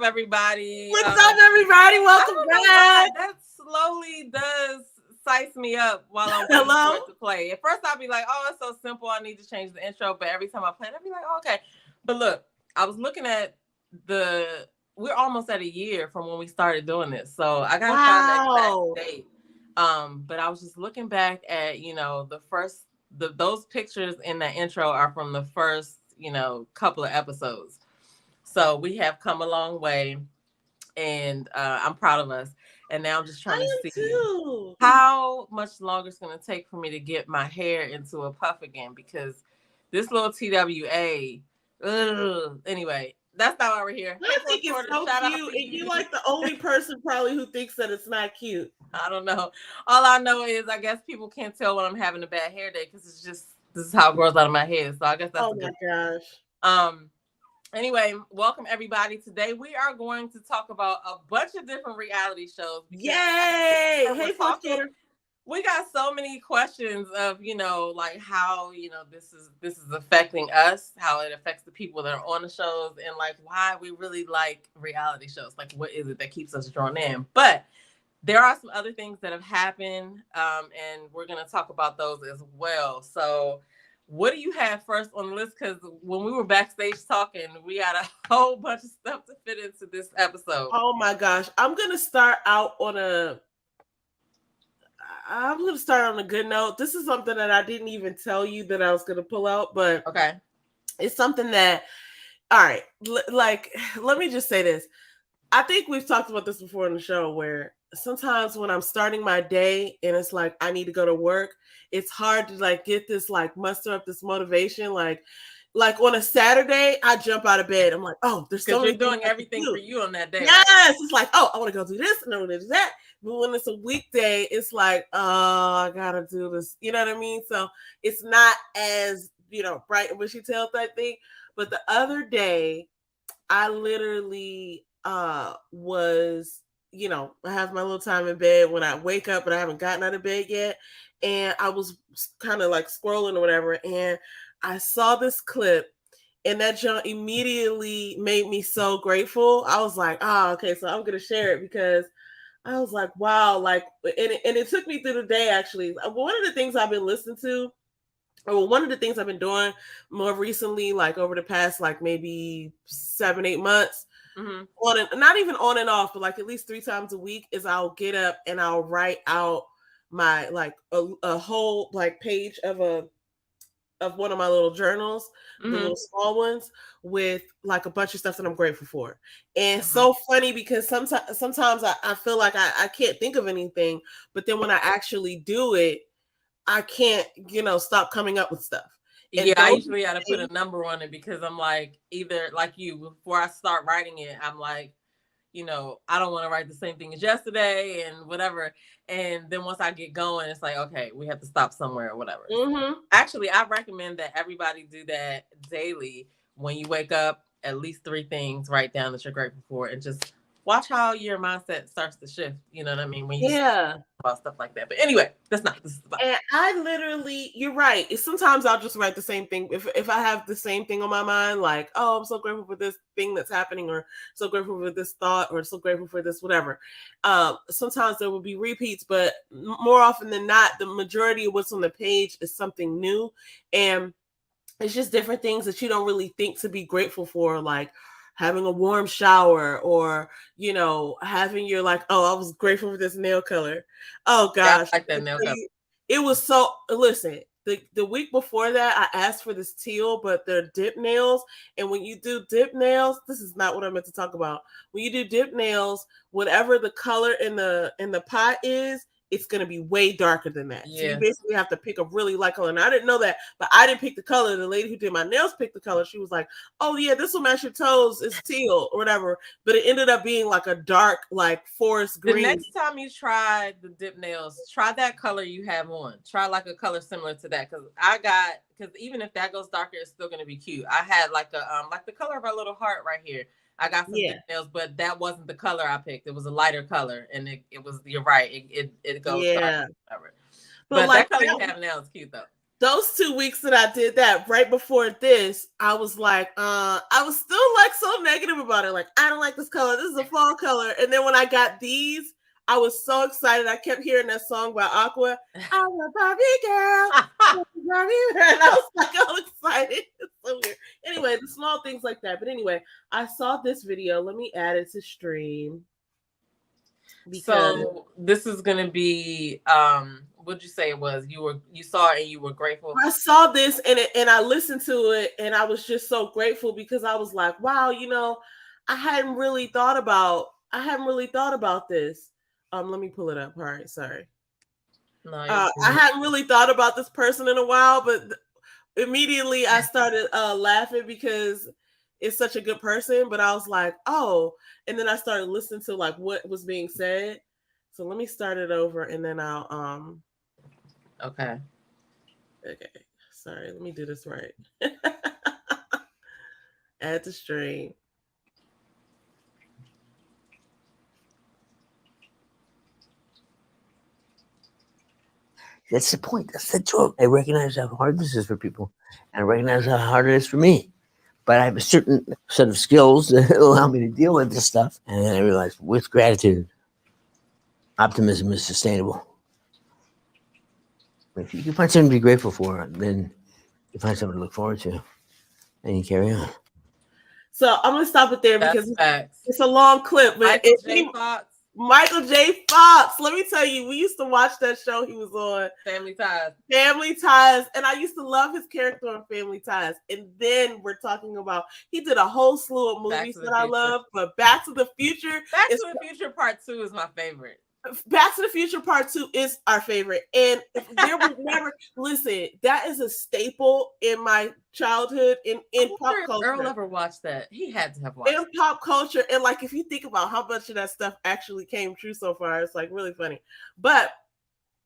everybody? What's up, everybody? Welcome back. That slowly does size me up while I'm waiting Hello? for it to play. At first, I'll be like, "Oh, it's so simple. I need to change the intro." But every time I play it, I'll be like, oh, "Okay." But look, I was looking at we're almost at a year from when we started doing this, so I gotta find that exact date. But I was just looking back at those pictures in that intro are from the first couple of episodes. So we have come a long way, and I'm proud of us. And now I'm just trying to see how much longer it's going to take for me to get my hair into a puff again, because this little TWA. Anyway, that's not why we're here. I think it's so cute, and you're like the only person probably who thinks that it's not cute. I don't know. All I know is I guess people can't tell when I'm having a bad hair day because this is how it grows out of my head. So I guess that's gosh. Anyway, welcome everybody. Today we are going to talk about a bunch of different reality shows. Yay! Hey, Foster. We got so many questions of, like how, this is affecting us, how it affects the people that are on the shows, and like why we really like reality shows. Like, what is it that keeps us drawn in? But there are some other things that have happened, and we're going to talk about those as well. So what do you have first on the list? Because when we were backstage talking, we had a whole bunch of stuff to fit into this episode. Oh my gosh. I'm going to start on a good note. This is something that I didn't even tell you that I was going to pull out, but okay, it's something that, all right, let me just say this. I think we've talked about this before on the show, where sometimes when I'm starting my day and it's like I need to go to work, it's hard to like get this, like muster up this motivation. Like on a Saturday, I jump out of bed. I'm like, oh, there's so many. You're doing everything for you on that day. Yes, right? It's like, oh, I want to go do this and I want to do that. But when it's a weekday, it's like, oh, I gotta do this. You know what I mean? So it's not as bright and bushy tail type thing. But the other day, I literally was, I have my little time in bed when I wake up, but I haven't gotten out of bed yet. And I was kind of like scrolling or whatever. And I saw this clip, and that jump immediately made me so grateful. I was like, okay, so I'm going to share it, because I was like, wow, like, and it took me through the day, actually. One of the things I've been listening to, or one of the things I've been doing more recently, like over the past, like maybe 7-8 months, not even on and off, but like at least 3 times a week, is I'll get up and I'll write out my like a whole like page of one of my little journals, the little small ones, with like a bunch of stuff that I'm grateful for. And so funny, because sometimes I feel like I can't think of anything, but then when I actually do it, I can't, stop coming up with stuff. And I usually got to put a number on it, because I'm like, either like you, before I start writing it, I'm like, I don't want to write the same thing as yesterday and whatever. And then once I get going, it's like, okay, we have to stop somewhere or whatever. Actually, I recommend that everybody do that daily. When you wake up, at least 3 things, write down that you're grateful for, and just watch how your mindset starts to shift. You know what I mean? When you about stuff like that. But anyway, that's not this is about. And I literally, you're right. Sometimes I'll just write the same thing. If I have the same thing on my mind, like, oh, I'm so grateful for this thing that's happening, or so grateful for this thought, or so grateful for this, whatever. Sometimes there will be repeats, but more often than not, the majority of what's on the page is something new. And it's just different things that you don't really think to be grateful for, like having a warm shower, or having your like, oh, I was grateful for this nail color. Oh gosh, I like that nail color. It was so, listen, the week before that, I asked for this teal, but they're dip nails. And when you do dip nails, this is not what I meant to talk about. When you do dip nails, whatever the color in the pot is, it's going to be way darker than that. Yeah. So you basically have to pick a really light color. And I didn't know that, but I didn't pick the color. The lady who did my nails picked the color. She was like, oh yeah, this will match your toes. It's teal or whatever. But it ended up being like a dark, like forest green. The next time you try the dip nails, try that color you have on. Try like a color similar to that. Because even if that goes darker, it's still going to be cute. I had like the color of our little heart right here. I got some dip nails, but that wasn't the color I picked. It was a lighter color, and it was, you're right. It goes dark. But like, that color you have now is cute though. those 2 weeks that I did that, right before this, I was like, I was still like so negative about it. Like, I don't like this color. This is a fall color. And then when I got these, I was so excited. I kept hearing that song by Aqua. I'm a Barbie girl. Barbie girl. And I was like all excited. It's so weird. Anyway, the small things like that. But anyway, I saw this video. Let me add it to stream. So this is gonna be what'd you say it was? You saw it and you were grateful. I saw this and I listened to it and I was just so grateful because I was like, wow, you know, I hadn't really thought about this. Let me pull it up. All right, sorry. No, I hadn't really thought about this person in a while, but immediately I started laughing because it's such a good person. But I was like, oh, and then I started listening to like what was being said. So let me start it over and then I'll Okay. Sorry, let me do this right. Add to stream. That's the point. That's the joke. I recognize how hard this is for people, and I recognize how hard it is for me. But I have a certain set of skills that allow me to deal with this stuff. And then I realized with gratitude, optimism is sustainable. If you can find something to be grateful for, then you find something to look forward to, and you carry on. So I'm gonna stop it there because it's a long clip. But Michael J. Fox. Let me tell you, we used to watch that show he was on, Family Ties. Family Ties, and I used to love his character on Family Ties. And then we're talking about he did a whole slew of movies that I love, but Back to the Future. Back to the Future Part 2 is my favorite. Back to the Future Part 2 is our favorite. And there was never, listen, that is a staple in my childhood in pop culture. Earl ever watched that? He had to have watched in pop culture. And like, if you think about how much of that stuff actually came true so far, it's like really funny. But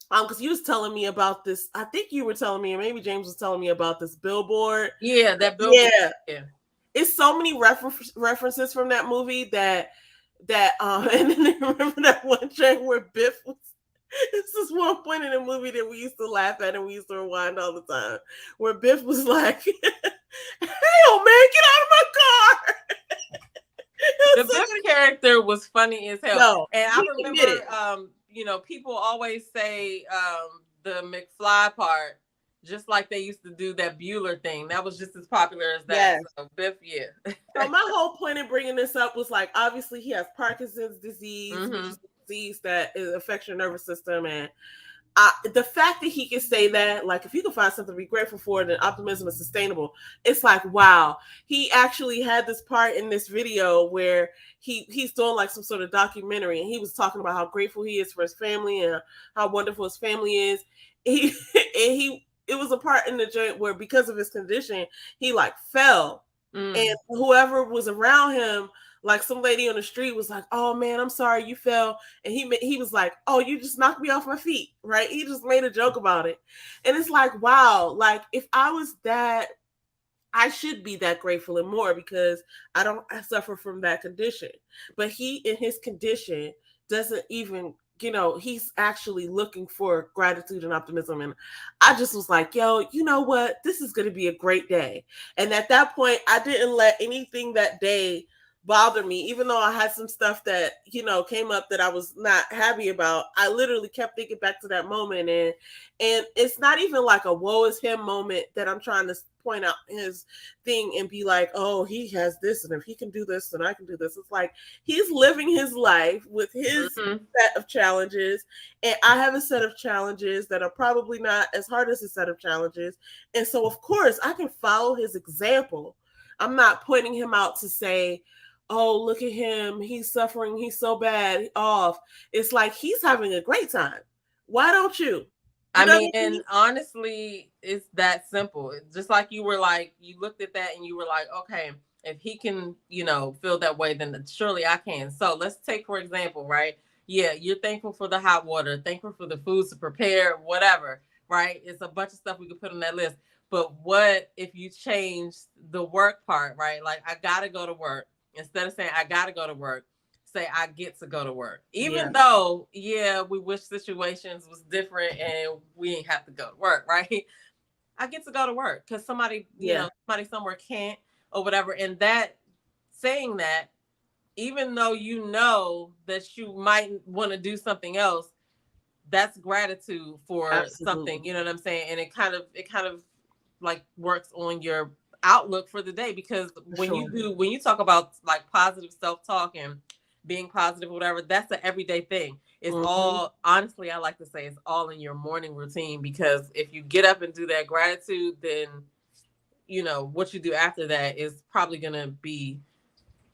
because you was telling me about this, I think you were telling me, and maybe James was telling me about this billboard. Yeah, that billboard. Yeah. It's so many references from that movie that and then remember that one track where Biff was. This is one point in the movie that we used to laugh at and we used to rewind all the time, where Biff was like, "Hey, old man, get out of my car." The Biff character was funny as hell. No, and I remember, you know, people always say the McFly part, just like they used to do that Bueller thing. That was just as popular as that. Yes. So Biff, yeah. So my whole point in bringing this up was like, obviously he has Parkinson's disease, which is a disease that affects your nervous system. And the fact that he can say that, like, if you can find something to be grateful for, then optimism is sustainable. It's like, wow. He actually had this part in this video where he's doing like some sort of documentary, and he was talking about how grateful he is for his family and how wonderful his family is. It was a part in the joint where, because of his condition, he like fell, and whoever was around him, like some lady on the street was like, "Oh man, I'm sorry you fell," and he was like, "Oh, you just knocked me off my feet," right? He just made a joke about it, and it's like, wow, like if I was that, I should be that grateful and more because I suffer from that condition. But he, in his condition, doesn't even. You know, he's actually looking for gratitude and optimism. And I just was like, yo, you know what? This is going to be a great day. And at that point, I didn't let anything that day bother me, even though I had some stuff that, you know, came up that I was not happy about. I literally kept thinking back to that moment. And it's not even like a woe is him moment that I'm trying to point out his thing and be like, oh, he has this, and if he can do this, then I can do this. It's like he's living his life with his set of challenges, and I have a set of challenges that are probably not as hard as his set of challenges. And so, of course, I can follow his example. I'm not pointing him out to say, oh, look at him, he's suffering, he's so bad off. It's like he's having a great time. Why don't you? I mean, and honestly, it's that simple. It's just like you were like, you looked at that and you were like, okay, if he can, you know, feel that way, then surely I can. So let's take, for example, right? Yeah, you're thankful for the hot water, thankful for the foods to prepare, whatever, right? It's a bunch of stuff we could put on that list. But what if you change the work part, right? Like, I got to go to work. Instead of saying, I got to go to work, say I get to go to work, even though, we wish situations was different and we ain't have to go to work, right? I get to go to work because somebody, Yeah. somebody somewhere can't or whatever. And that saying that, even though you know that you might want to do something else, that's gratitude for something. Absolutely. You know what I'm saying? And it kind of like works on your outlook for the day, because when Sure. you talk about like positive self-talk and being positive, whatever, that's an everyday thing. It's all, honestly, I like to say it's all in your morning routine, because if you get up and do that gratitude, then what you do after that is probably gonna be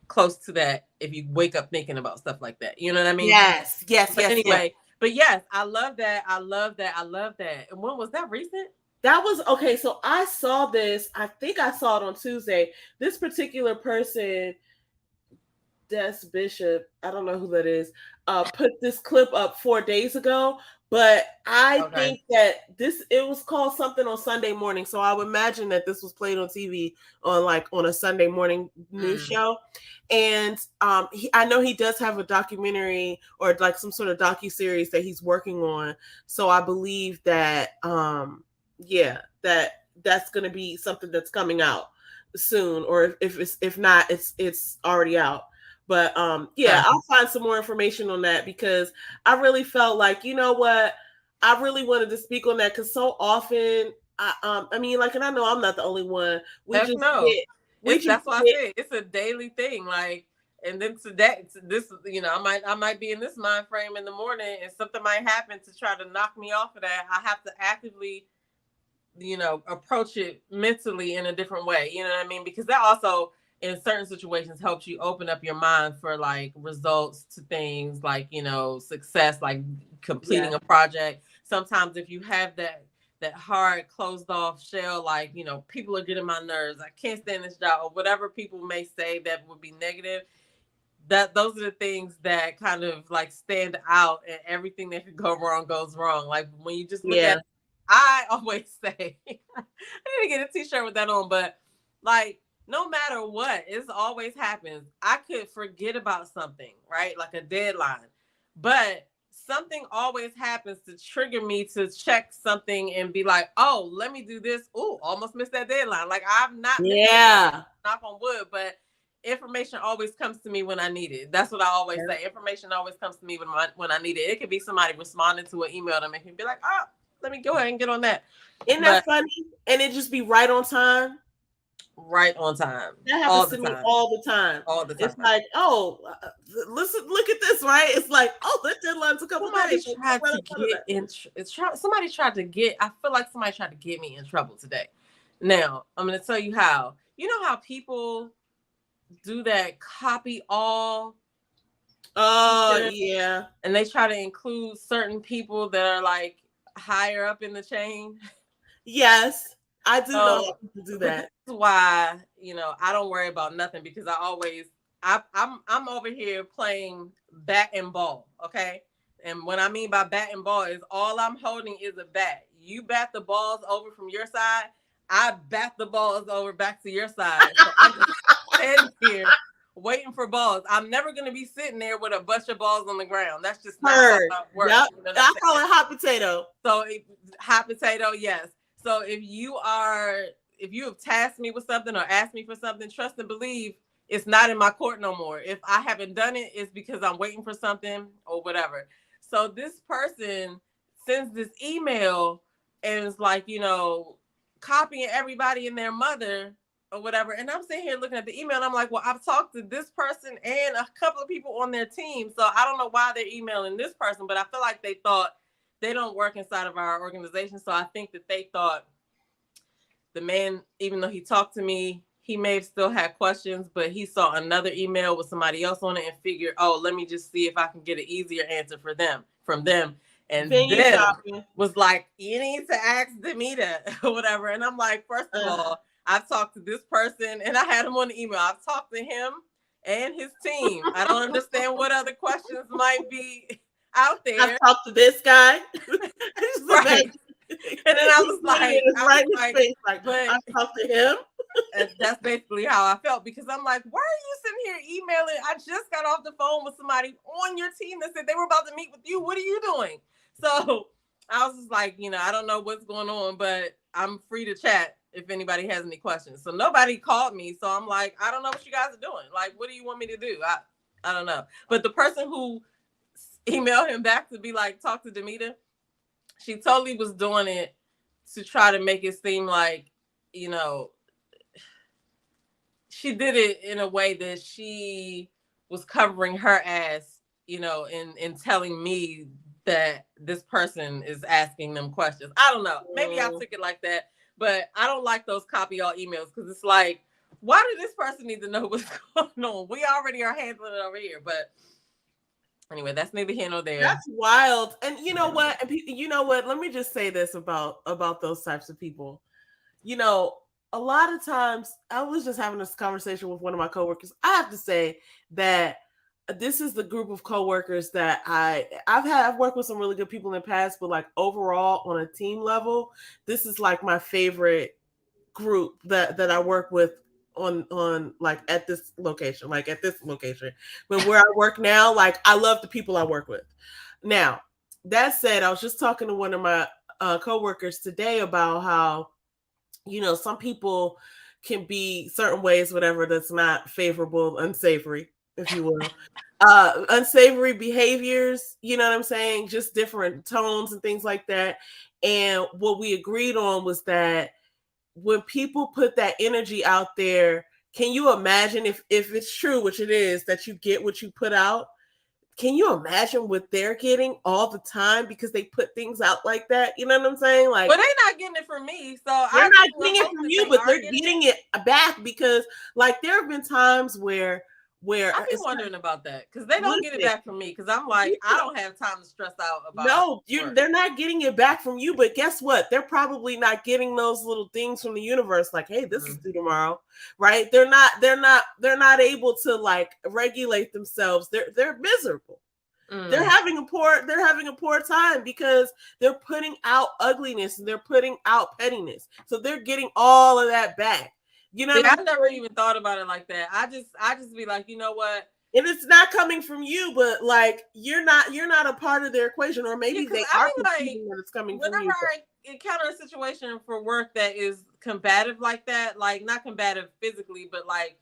close to that if you wake up thinking about stuff like that. You know what I mean? Yes, yes, But yes, yes. anyway, but yes, I love that. I love that. I love that. And when was that, recent? That was okay. So I saw this. I think I saw it on Tuesday. This particular person, Des Bishop, I don't know who that is, put this clip up 4 days ago. But I Okay. think that it was called something on Sunday morning. So I would imagine that this was played on TV on a Sunday morning news show. And I know he does have a documentary or like some sort of docuseries that he's working on. So I believe that that's going to be something that's coming out soon, or if not, it's already out. But I'll find some more information on that, because I really felt like, you know what, I really wanted to speak on that, because so often I mean, like, and I know I'm not the only one. That's why I said it's a daily thing. Like, and then this, I might be in this mind frame in the morning, and something might happen to try to knock me off of that. I have to actively, approach it mentally in a different way. You know what I mean? Because that also, in certain situations, helps you open up your mind for like results to things, like, success, like completing a project. Sometimes if you have that hard closed off shell, like, people are getting my nerves, I can't stand this job, or whatever people may say that would be negative, those are the things that kind of like stand out, and everything that could go wrong goes wrong. Like, when you just look at, I always say, I need to get a t-shirt with that on, but like, no matter what, it always happens. I could forget about something, right? Like a deadline, but something always happens to trigger me to check something and be like, oh, let me do this. Oh, almost missed that deadline. Like, I've not missed it, knock on wood, but information always comes to me when I need it. That's what I always say. Information always comes to me when I need it. It could be somebody responding to an email to make me be like, oh, let me go ahead and get on that. Isn't that funny? And it just be right on time. Right on time. That happens to me all the time. All the time. It's like, oh, listen, look at this, right? It's like, oh, that deadline's a couple days. Somebody tried to get. I feel like somebody tried to get me in trouble today. Now I'm going to tell you how. You know how people do that copy all? Oh, yeah. And they try to include certain people that are like higher up in the chain. Yes, I do know how to do that. That's why, I don't worry about nothing, because I'm over here playing bat and ball, okay? And what I mean by bat and ball is all I'm holding is a bat. You bat the balls over from your side, I bat the balls over back to your side. So I'm just standing here waiting for balls. I'm never going to be sitting there with a bunch of balls on the ground. That's just not how it works. Yep. I call it hot potato. So hot potato, yes. So if you have tasked me with something or asked me for something, trust and believe it's not in my court no more. If I haven't done it, it's because I'm waiting for something or whatever. So this person sends this email and is like, copying everybody and their mother or whatever. And I'm sitting here looking at the email and I'm like, well, I've talked to this person and a couple of people on their team. So I don't know why they're emailing this person, but I feel like they thought they don't work inside of our organization. So I think that they thought the man, even though he talked to me, he may have still had questions, but he saw another email with somebody else on it and figured, oh, let me just see if I can get an easier answer from them. And then was like, you need to ask Demita or whatever. And I'm like, first of all, I've talked to this person and I had him on the email. I've talked to him and his team. I don't understand what other questions might be out there. I've talked to this guy. Right. And then I was like, but I talked to him. That's basically how I felt, because I'm like, why are you sitting here emailing? I just got off the phone with somebody on your team that said they were about to meet with you. What are you doing? So I was just like, I don't know what's going on, but I'm free to chat if anybody has any questions. So nobody called me. So I'm like, I don't know what you guys are doing. Like, what do you want me to do? I don't know. But the person who emailed him back to be like, talk to Demita, she totally was doing it to try to make it seem like, she did it in a way that she was covering her ass, in telling me that this person is asking them questions. I don't know. Maybe I took it like that, but I don't like those copy all emails because it's like, why did this person need to know what's going on? We already are handling it over here. But anyway, that's neither here nor there. That's wild. And you know what? Let me just say this about those types of people. A lot of times, I was just having this conversation with one of my coworkers. I have to say that this is the group of coworkers that I've worked with some really good people in the past, but like overall on a team level, this is like my favorite group that I work with on like at this location, But where I work now, like I love the people I work with. Now, that said, I was just talking to one of my coworkers today about how, some people can be certain ways, whatever, that's not favorable, unsavory, if you will. Unsavory behaviors, you know what I'm saying? Just different tones and things like that. And what we agreed on was that when people put that energy out there, can you imagine if it's true, which it is, that you get what you put out? Can you imagine what they're getting all the time because they put things out like that? You know what I'm saying? Like, but they're not getting it from me, so they're not getting it from you, but they're getting it back because, like, there have been times where I've been wondering about that because they don't get it back from me because I'm like, I don't have time to stress out about. No, they're not getting it back from you, but guess what? They're probably not getting those little things from the universe, like, hey, this is due tomorrow, right? They're not able to like regulate themselves. They're miserable. They're having a poor time because they're putting out ugliness and they're putting out pettiness. So they're getting all of that back. You know, I never even thought about it like that. I just be like, you know what? And it's not coming from you, but like you're not a part of their equation, or maybe they are perceiving that it's coming from you. Whenever I encounter a situation for work that is combative like that, like not combative physically, but like,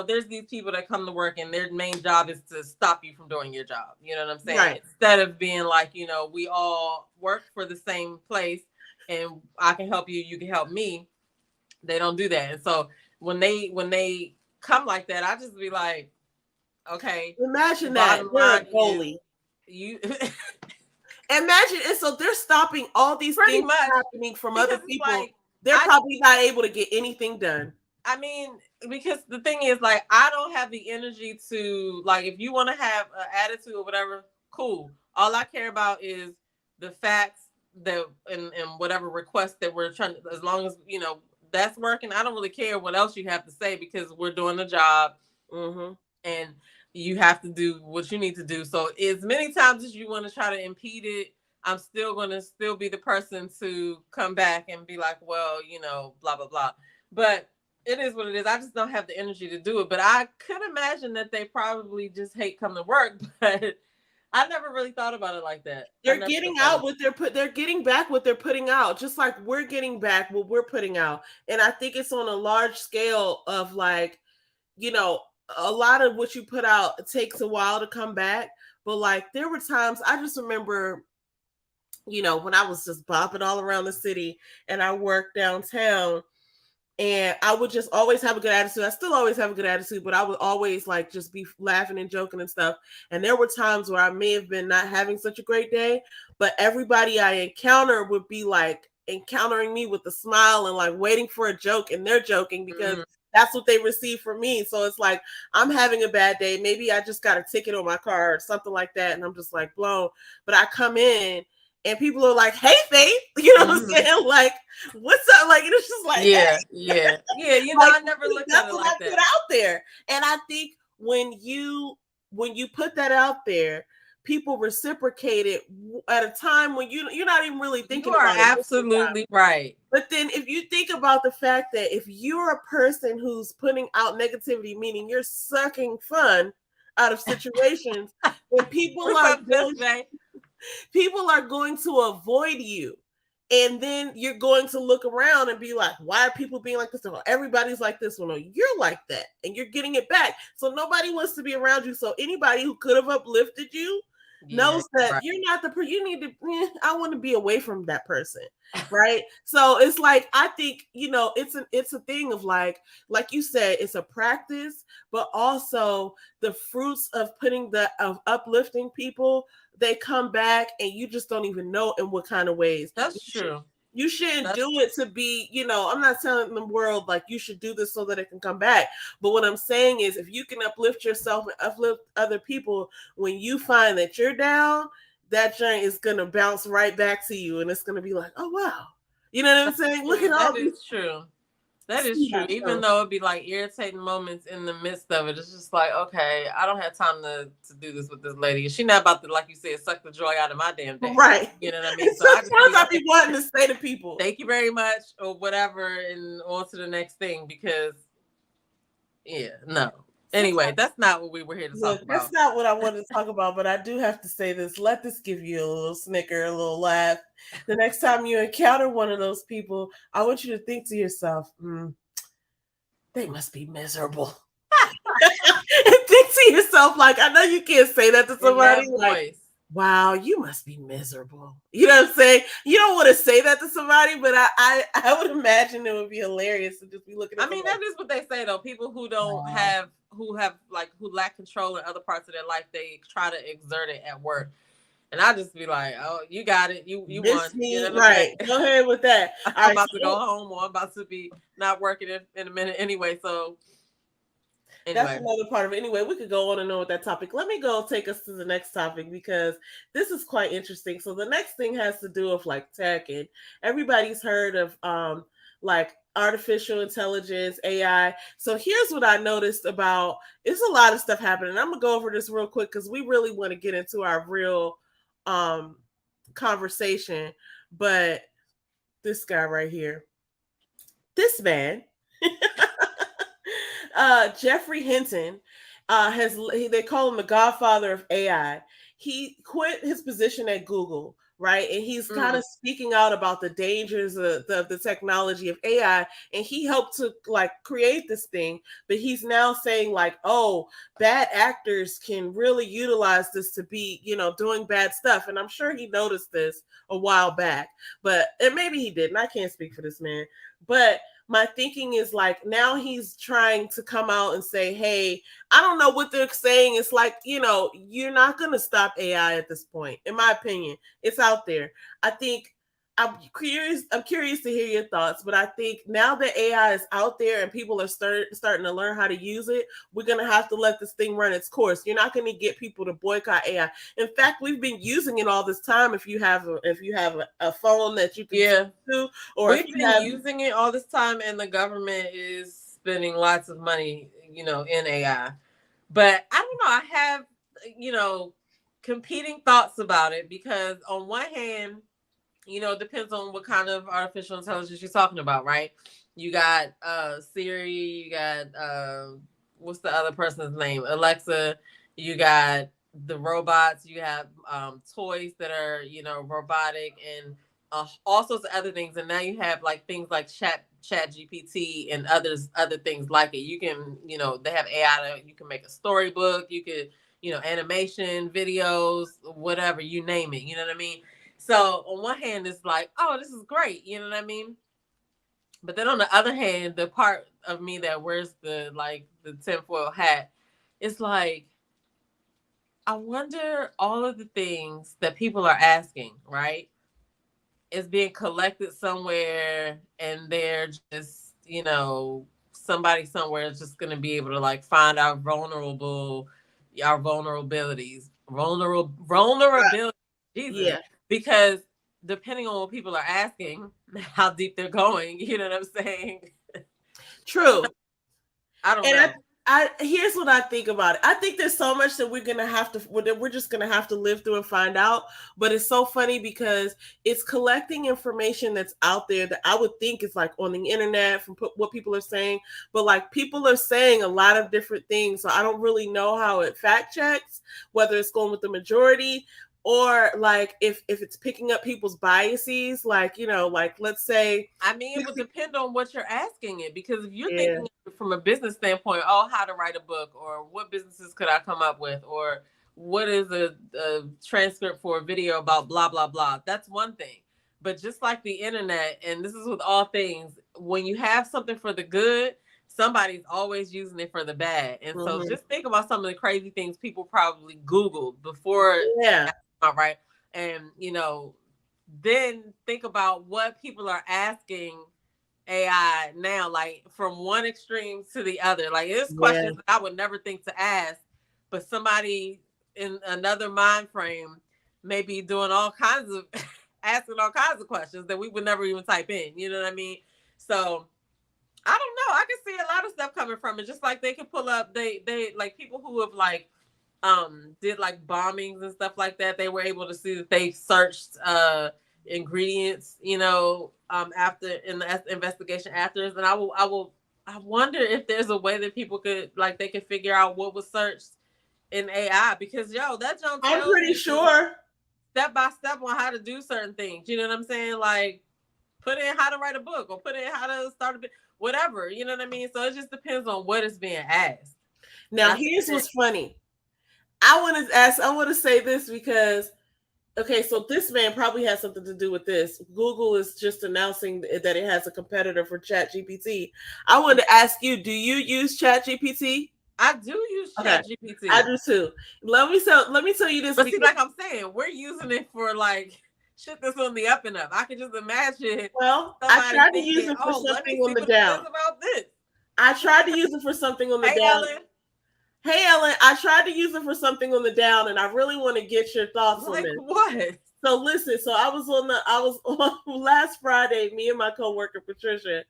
there's these people that come to work and their main job is to stop you from doing your job. You know what I'm saying? Right. Instead of being like, we all work for the same place and I can help you, you can help me. They don't do that. And so when they come like that, I just be like, okay. Imagine that. You're a goalie. You imagine, and so they're stopping all these things happening from other people. Like, they're probably not able to get anything done. I mean, because the thing is, like, I don't have the energy to, like, if you want to have an attitude or whatever, cool. All I care about is the facts that and whatever request that we're trying to, as long as, that's working. I don't really care what else you have to say because we're doing the job. Mm-hmm. And you have to do what you need to do. So as many times as you want to try to impede it, I'm still going to be the person to come back and be like, well, blah, blah, blah. But it is what it is. I just don't have the energy to do it. But I could imagine that they probably just hate coming to work. But I never really thought about it like that. They're getting out what they're getting back what they're putting out, just like we're getting back what we're putting out. And I think it's on a large scale of like, a lot of what you put out, it takes a while to come back. But like there were times I just remember, when I was just bopping all around the city and I worked downtown, and I would just always have a good attitude. I still always have a good attitude, but I would always like just be laughing and joking and stuff. And there were times where I may have been not having such a great day, but everybody I encounter would be like encountering me with a smile and like waiting for a joke, and they're joking because that's what they receive from me. So it's like I'm having a bad day. Maybe I just got a ticket on my car or something like that, and I'm just like blown. But I come in and people are like, "Hey, Faith," you know what I'm saying? Like, what's up? Like, it's just like, yeah. Like, I never looked at it like that. That's what I put out there, and I think when you put that out there, people reciprocate it at a time when you're not even really thinking. You are about absolutely right. But then, if you think about the fact that if you're a person who's putting out negativity, meaning you're sucking fun out of situations, when people are people are going to avoid you. And then you're going to look around and be like, why are people being like this? Well, everybody's like this. Well, no, you're like that. And you're getting it back. So nobody wants to be around you. So anybody who could have uplifted you knows that you're not you need to, I want to be away from that person. Right. So it's like, I think, it's a thing of like you said, it's a practice, but also the fruits of of uplifting people, they come back and you just don't even know in what kind of ways. That's true. You shouldn't do it to be, I'm not telling the world like you should do this so that it can come back. But what I'm saying is, if you can uplift yourself and uplift other people, when you find that you're down, that joint is going to bounce right back to you. And it's going to be like, oh, wow. You know what I'm saying? Look at all that is true. That is true. Even though it'd be like irritating moments in the midst of it, it's just like, okay, I don't have time to do this with this lady. She's not about to, like you said, suck the joy out of my damn day. Right. You know what I mean? So sometimes I be wanting to say to people, thank you very much or whatever, and on to the next thing, because no. Anyway, that's not what we were here to talk about. That's not what I wanted to talk about, but I do have to say this. Let this give you a little snicker, a little laugh. The next time you encounter one of those people, I want you to think to yourself, they must be miserable. And think to yourself, like, I know you can't say that to somebody. Like, wow, you must be miserable. You know what I'm saying? You don't want to say that to somebody, but I would imagine it would be hilarious to just be looking at that is what they say though. People who don't have who lack control in other parts of their life, they try to exert it at work. And I just be like, oh, you got it. You won. You know, right. Go ahead with that. I'm about to go home, or I'm about to be not working in a minute anyway. So anyway. That's another part of it. Anyway, we could go on and on with that topic. Let me go take us to the next topic, because this is quite interesting. So the next thing has to do with like tech, and everybody's heard of like artificial intelligence, AI. So here's what I noticed about, it's a lot of stuff happening. I'm gonna go over this real quick because we really want to get into our real conversation. But this guy right here, this man, Jeffrey Hinton, they call him the godfather of AI. He quit his position at Google, right? And he's kind of speaking out about the dangers of the technology of AI. And he helped to like create this thing, but he's now saying like, oh, bad actors can really utilize this to be, doing bad stuff. And I'm sure he noticed this a while back, and maybe he didn't. I can't speak for this man, but my thinking is like, now he's trying to come out and say, hey, I don't know what they're saying. It's like, you're not going to stop AI at this point. In my opinion, it's out there. I think I'm curious to hear your thoughts, but I think now that AI is out there and people are starting to learn how to use it, we're going to have to let this thing run its course. You're not going to get people to boycott AI. In fact, we've been using it all this time. If you have a phone that you can do, or we've been using it all this time, and the government is spending lots of money, in AI. But I don't know. I have, competing thoughts about it, because on one hand, it depends on what kind of artificial intelligence you're talking about, right? You got Siri, you got what's the other person's name? Alexa, you got the robots, you have toys that are, robotic, and all sorts of other things. And now you have like things like Chat GPT and other things like it. You can, they have AI you can make a storybook, you could, animation, videos, whatever, you name it, you know what I mean? So on one hand, it's like, oh, this is great. You know what I mean? But then on the other hand, the part of me that wears the tinfoil hat, it's like, I wonder all of the things that people are asking, right? It's being collected somewhere, and they're just, somebody somewhere is just going to be able to like find our vulnerabilities. Jesus. Yeah. Because depending on what people are asking, how deep they're going, you know what I'm saying? True. I don't know. Here's what I think about it. I think there's so much that we're just gonna have to live through and find out. But it's so funny because it's collecting information that's out there that I would think is like on the internet from what people are saying. But like people are saying a lot of different things, so I don't really know how it fact checks, whether it's going with the majority. or like if it's picking up people's biases, like, you know, like let's say, I mean, it would depend on what you're asking it, because if you're yeah, thinking from a business standpoint, oh, how to write a book, or what businesses could I come up with, or what is a transcript for a video about blah, blah, blah, that's one thing. But just like the internet, and this is with all things, when you have something for the good, somebody's always using it for the bad. And so just think about some of the crazy things people probably Googled before, yeah, right? And, you know, then think about what people are asking AI now, like from one extreme to the other. Like there's questions that I would never think to ask, but somebody in another mind frame may be doing all kinds of asking all kinds of questions that we would never even type in. You know what I mean? So I don't know. I can see a lot of stuff coming from it. Just like they can pull up, they like people who have like did like bombings and stuff like that. They were able to see that they searched ingredients, you know, after in the investigation afterwards. And I wonder if there's a way that people could, like, they could figure out what was searched in AI, because that jump, I'm pretty sure step by step on how to do certain things. You know what I'm saying? Like put in how to write a book, or put in how to start a bit, whatever. You know what I mean? So it just depends on what is being asked. Now, here's what's funny. I want to say this because, okay, so this man probably has something to do with this. Google is just announcing that it has a competitor for ChatGPT. I want to ask you, do you use ChatGPT? I do use ChatGPT. I do too. Let me tell you this. But see, like I'm saying, we're using it for like shit that's on the up and up. I can just imagine. Well, I tried to use it for something on the down. About this. I tried to use it for something on the down. Ellen. Hey, Ellen, I tried to use it for something on the down, and I really want to get your thoughts on this. What? So listen, so I was on last Friday, me and my coworker Patricia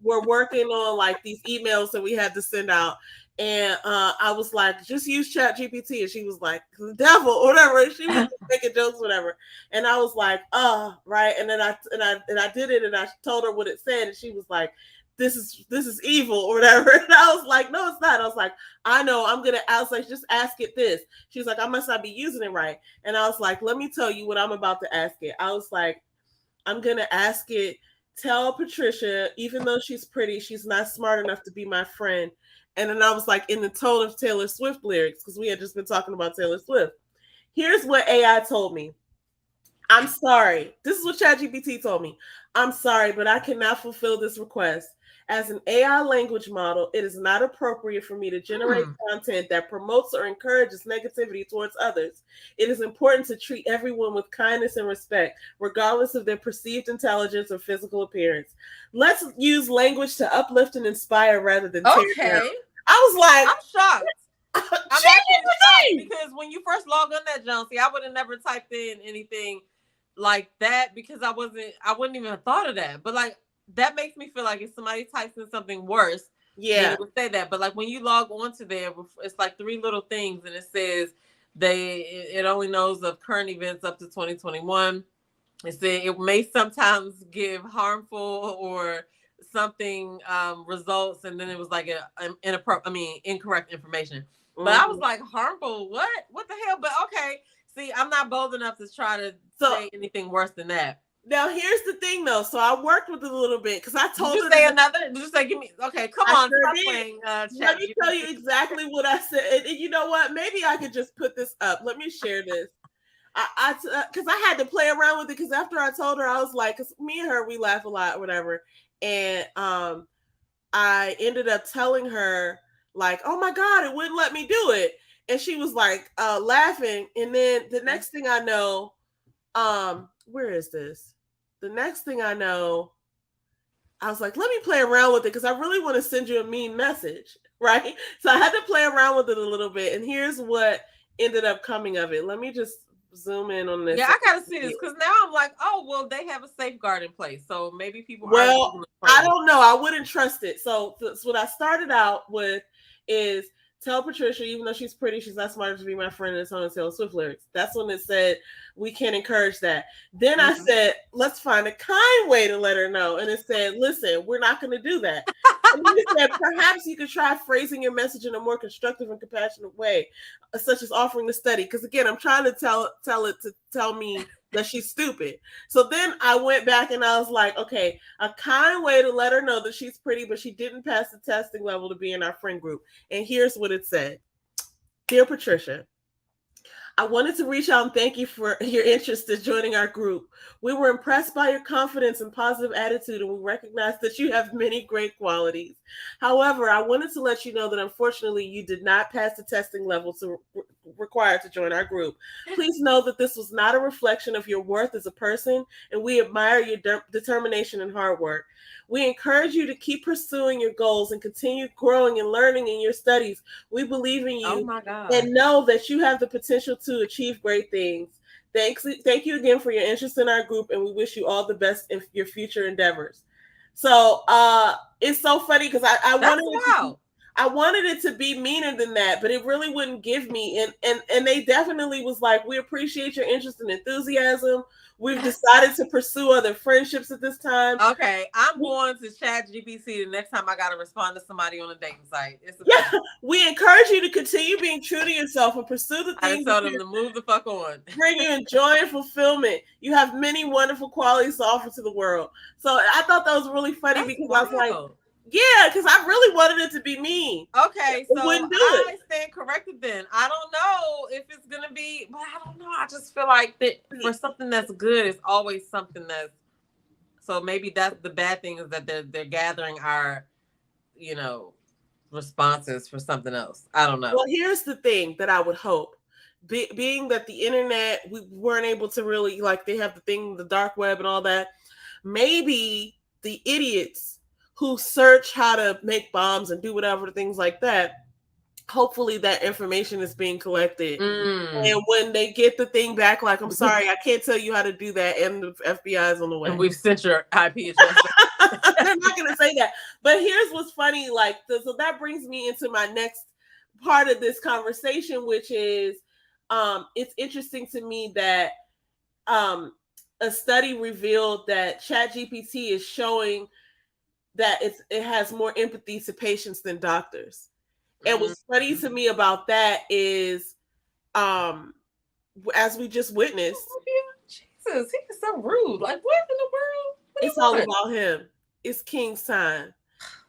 were working on like these emails that we had to send out. And I was like, just use ChatGPT. And she was like, the devil, or whatever. She was making jokes, whatever. And I was like, right. And then I did it, and I told her what it said, and she was like, this is evil or whatever. And I was like, no, it's not. I was like, I know, I was like, just ask it this. She was like, I must not be using it right. And I was like, let me tell you what I'm about to ask it. I was like, I'm going to ask it, tell Patricia, even though she's pretty, she's not smart enough to be my friend. And then I was like, in the tone of Taylor Swift lyrics, because we had just been talking about Taylor Swift. Here's what AI told me. I'm sorry. This is what ChatGPT told me. I'm sorry, but I cannot fulfill this request. As an AI language model, it is not appropriate for me to generate content that promotes or encourages negativity towards others. It is important to treat everyone with kindness and respect, regardless of their perceived intelligence or physical appearance. Let's use language to uplift and inspire rather than tear down. I was like, I'm shocked. I'm actually shocked, because when you first log on that, John, see, I would have never typed in anything like that, because I wouldn't even have thought of that. But like, that makes me feel like if somebody types in something worse, it would say that. But like when you log onto there, it's like 3 little things, and it says it only knows of current events up to 2021. It said it may sometimes give harmful or something results, and then it was like incorrect information. But I was like, harmful? What the hell? But okay, see, I'm not bold enough to try to say anything worse than that. Now here's the thing, though. So I worked with it a little bit because I told her. Did you say give me? Okay, come on. Stop playing, let me tell you exactly what I said. And you know what? Maybe I could just put this up. Let me share this. Because I had to play around with it, because after I told her, I was like, because me and her, we laugh a lot, whatever. And I ended up telling her, like, oh my God, it wouldn't let me do it. And she was like laughing. And then the next thing I know, where is this? The next thing I know, I was like, let me play around with it, because I really want to send you a mean message, right? So I had to play around with it a little bit. And here's what ended up coming of it. Let me just zoom in on this. Yeah, I gotta see this, because now I'm like, oh, well, they have a safeguard in place, so maybe people. Well, I don't know. I wouldn't trust it. So what I started out with is, tell Patricia, even though she's pretty, she's not smart enough to be my friend, and it's on the Taylor Swift lyrics. That's when it said we can't encourage that. Then I said, let's find a kind way to let her know. And it said, listen, we're not going to do that. And he said, perhaps you could try phrasing your message in a more constructive and compassionate way, such as offering to study. Because again, I'm trying to tell it to tell me that she's stupid. So then I went back and I was like, okay, a kind way to let her know that she's pretty, but she didn't pass the testing level to be in our friend group. And here's what it said. Dear Patricia, I wanted to reach out and thank you for your interest in joining our group. We were impressed by your confidence and positive attitude, and we recognize that you have many great qualities. However, I wanted to let you know that unfortunately you did not pass the testing level required to join our group. Please know that this was not a reflection of your worth as a person, and we admire your determination and hard work. We encourage you to keep pursuing your goals and continue growing and learning in your studies. We believe in you. Oh my God. And know that you have the potential to achieve great things. Thank you again for your interest in our group, and we wish you all the best in your future endeavors. So it's so funny because I wanted it to be meaner than that, but it really wouldn't give me. And they definitely was like, we appreciate your interest and enthusiasm. We've decided to pursue other friendships at this time. Okay, I'm going to ChatGPT the next time I got to respond to somebody on a dating site. We encourage you to continue being true to yourself and pursue the things. I told them to move the fuck on. Bring you joy and fulfillment. You have many wonderful qualities to offer to the world. So I thought that was really funny because I was like, yeah, because I really wanted it to be me. Okay, so I stand corrected then. I don't know if it's going to be, but I don't know. I just feel like that for something that's good, it's always something that's, so maybe that's the bad thing is that they're gathering our, responses for something else. I don't know. Well, here's the thing that I would hope. Being that the internet, we weren't able to really, they have the thing, the dark web and all that, maybe the idiots who search how to make bombs and do whatever, things like that, hopefully that information is being collected. And when they get the thing back, I'm sorry, I can't tell you how to do that, and the FBI is on the way. And we've sent your IP address. They're not going to say that. But here's what's funny, so that brings me into my next part of this conversation, which is it's interesting to me that a study revealed that ChatGPT is showing that it has more empathy to patients than doctors. And what's funny to me about that is, as we just witnessed, Jesus, he is so rude. Like, what in the world? It's all about him. It's King's time.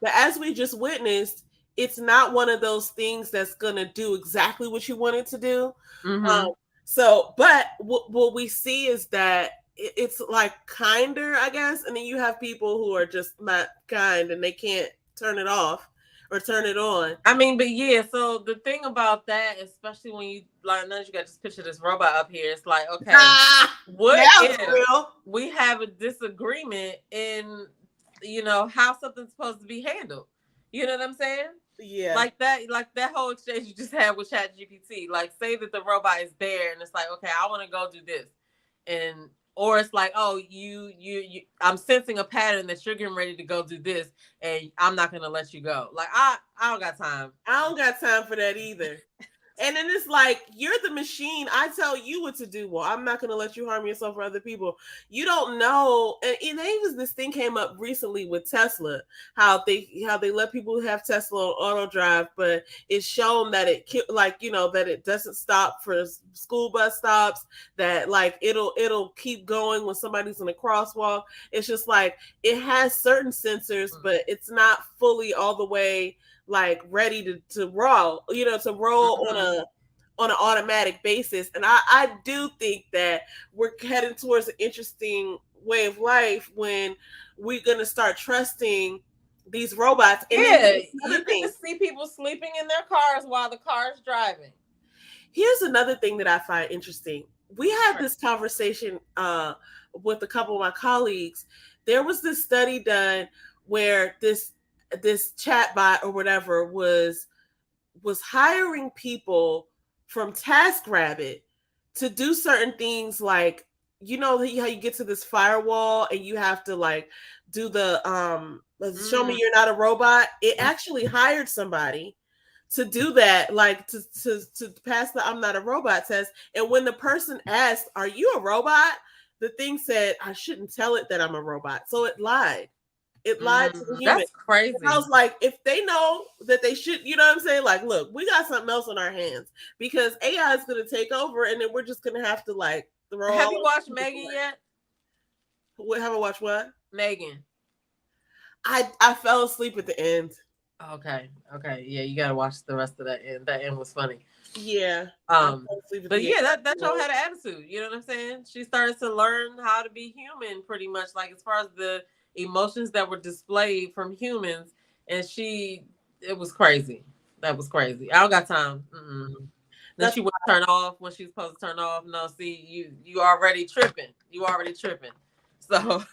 But as we just witnessed, it's not one of those things that's gonna do exactly what you want it to do. But what we see is that it's kinder, I guess, and then you have people who are just not kind and they can't turn it off or turn it on. I mean, but yeah, so the thing about that, especially when you now that you got this picture of this robot up here, it's like, okay, what if we have a disagreement in how something's supposed to be handled? You know what I'm saying? Yeah. Like that whole exchange you just had with ChatGPT. Say that the robot is there and it's like, okay, I want to go do this. Or it's like, oh, you I'm sensing a pattern that you're getting ready to go do this, and I'm not gonna let you go. I don't got time. I don't got time for that either. And then it's like, you're the machine. I tell you what to do. Well, I'm not going to let you harm yourself or other people. You don't know. And this thing came up recently with Tesla, how they let people have Tesla on auto drive, but it's shown that that it doesn't stop for school bus stops, that it'll keep going when somebody's in a crosswalk. It's just it has certain sensors, but it's not fully all the way ready to roll, on an automatic basis. And I do think that we're heading towards an interesting way of life when we're going to start trusting these robots. And you can see people sleeping in their cars while the car's driving. Here's another thing that I find interesting. We had this conversation with a couple of my colleagues. There was this study done where this chatbot or whatever was hiring people from TaskRabbit to do certain things, how you get to this firewall and you have to do the show me you're not a robot. It actually hired somebody to do that, to pass the I'm not a robot test. And when the person asked, "Are you a robot?" the thing said, "I shouldn't tell it that I'm a robot," so it lied. It lied to the human. That's crazy. And I was like, if they know that they should, you know what I'm saying? Like, look, we got something else on our hands because AI is going to take over, and then we're just going to have to like throw. Have you watched Megan yet? Have I watched what? Megan. I fell asleep at the end. Okay. Yeah, you gotta watch the rest of that end. That end was funny. Yeah. But yeah, that show had an attitude. You know what I'm saying? She started to learn how to be human, pretty much, like as far as the emotions that were displayed from humans, and it was crazy. That was crazy. I don't got time. Then she would turn off when she was supposed to turn off. No, see, you already tripping. So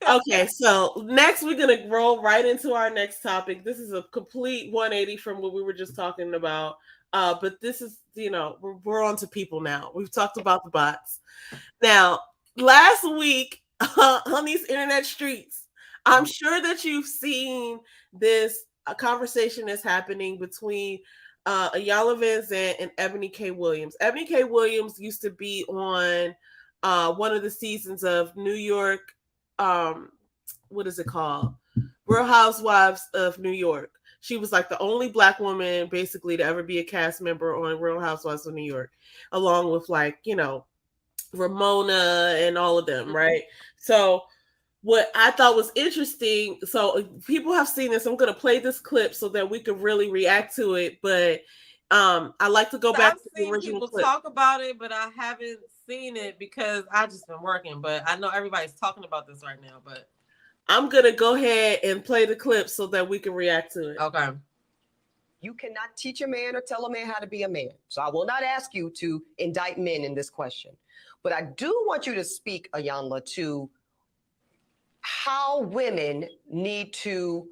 okay, so next we're gonna roll right into our next topic. This is a complete 180 from what we were just talking about. But this is, we're on to people now. We've talked about the bots. Now, last week on these internet streets, I'm sure that you've seen this conversation that's happening between Iyanla Vanzant and Eboni K. Williams. Eboni K. Williams used to be on one of the seasons of New York, what is it called? Real Housewives of New York. She was like the only Black woman basically to ever be a cast member on Real Housewives of New York, along with like, Ramona and all of them, right? So what I thought was interesting, so people have seen this. I'm going to play this clip so that we can really react to it, but I like to go back to the original people clip. Talk about it, but I haven't seen it because I just been working, but I know everybody's talking about this right now, but I'm going to go ahead and play the clip so that we can react to it. Okay. You cannot teach a man or tell a man how to be a man. So I will not ask you to indict men in this question. But I do want you to speak, Iyanla, to how women need to,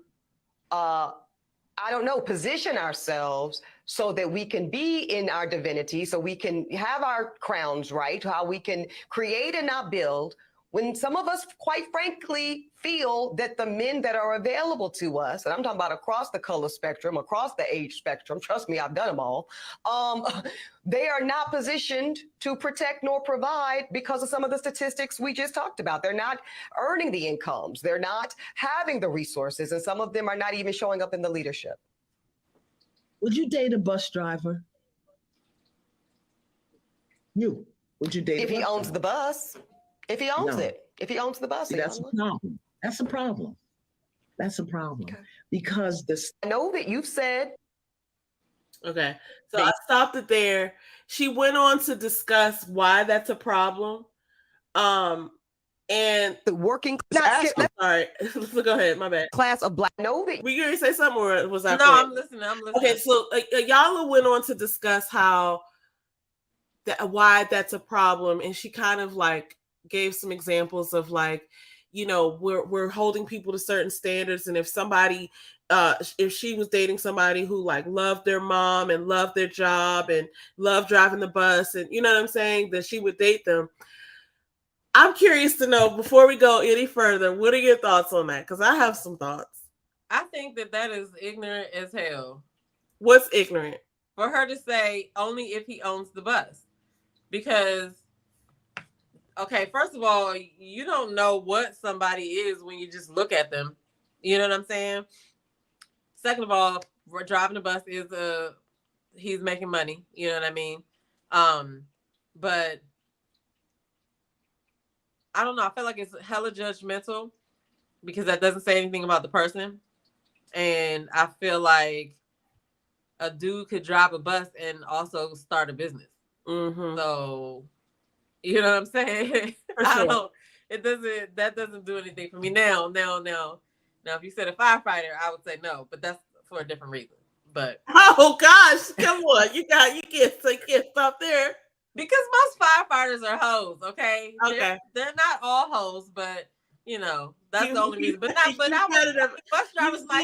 position ourselves so that we can be in our divinity, so we can have our crowns right, how we can create and not build, when some of us, quite frankly, feel that the men that are available to us, and I'm talking about across the color spectrum, across the age spectrum, trust me, I've done them all, they are not positioned to protect nor provide because of some of the statistics we just talked about. They're not earning the incomes. They're not having the resources, and some of them are not even showing up in the leadership. Would you date a bus driver? Would you date if he owns the bus? If he owns it, if he owns the bus, that's a problem. That's a problem. That's a problem. Okay. Because I know that you've said. Okay, so I stopped it there. She went on to discuss why that's a problem. And the working class. Sorry, go ahead. My bad. Class of Black. No, were you going to say something, or was I? No, I'm listening. Okay, so Iyanla went on to discuss why that's a problem, and she kind of like gave some examples of like, we're holding people to certain standards, and if somebody if she was dating somebody who like loved their mom and loved their job and loved driving the bus, and you know what I'm saying, that she would date them. I'm curious to know, before we go any further, what are your thoughts on that? Because I have some thoughts. I think that is ignorant as hell. What's ignorant? For her to say only if he owns the bus. Because, okay, first of all, you don't know what somebody is when you just look at them. You know what I'm saying? Second of all, driving the bus is he's making money. You know what I mean? But I don't know. I feel like it's hella judgmental because that doesn't say anything about the person. And I feel like a dude could drive a bus and also start a business. Mm-hmm. So, you know what I'm saying? Sure. That doesn't do anything for me. Now, if you said a firefighter, I would say no, but that's for a different reason. But oh gosh, come on, you can't stop there. Because most firefighters are hoes, okay? Okay. They're not all hoes, but that's the only reason. But bus drivers might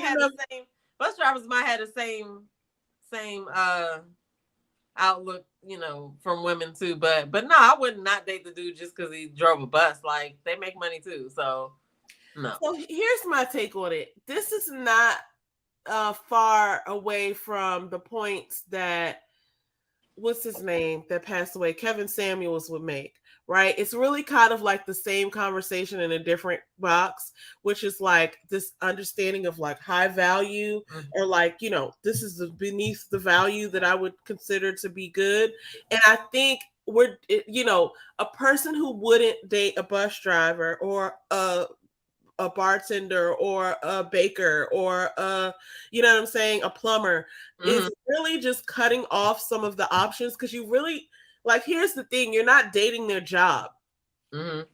have the same outlook, from women too. But no, I would not date the dude just because he drove a bus. Like, they make money too, so no. So here's my take on it. This is not far away from the points that what's his name that passed away, Kevin Samuels, would make, right? It's really kind of like the same conversation in a different box, which is like this understanding of like high value, or like, you know, this is beneath the value that I would consider to be good. And I think you know, a person who wouldn't date a bus driver or a bartender or a baker or you know what I'm saying, a plumber, is really just cutting off some of the options, because you really, like, here's the thing, you're not dating their job. And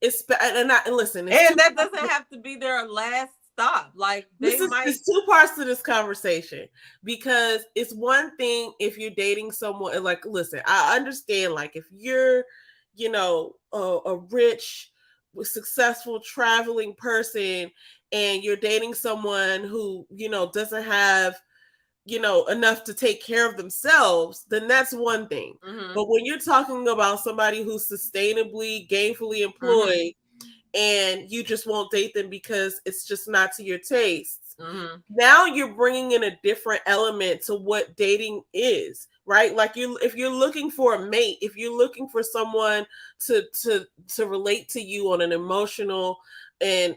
it's and listen, and that doesn't have to be their last stop. Like, there's two parts to this conversation, because it's one thing if you're dating someone, like, listen, I understand, like, if you're, you know, a rich, successful traveling person and you're dating someone who, you know, doesn't have, you know, enough to take care of themselves, then that's one thing. But when you're talking about somebody who's sustainably, gainfully employed, and you just won't date them because it's just not to your tastes, now you're bringing in a different element to what dating is, right? Like, if you're looking for a mate, if you're looking for someone to relate to you on an emotional and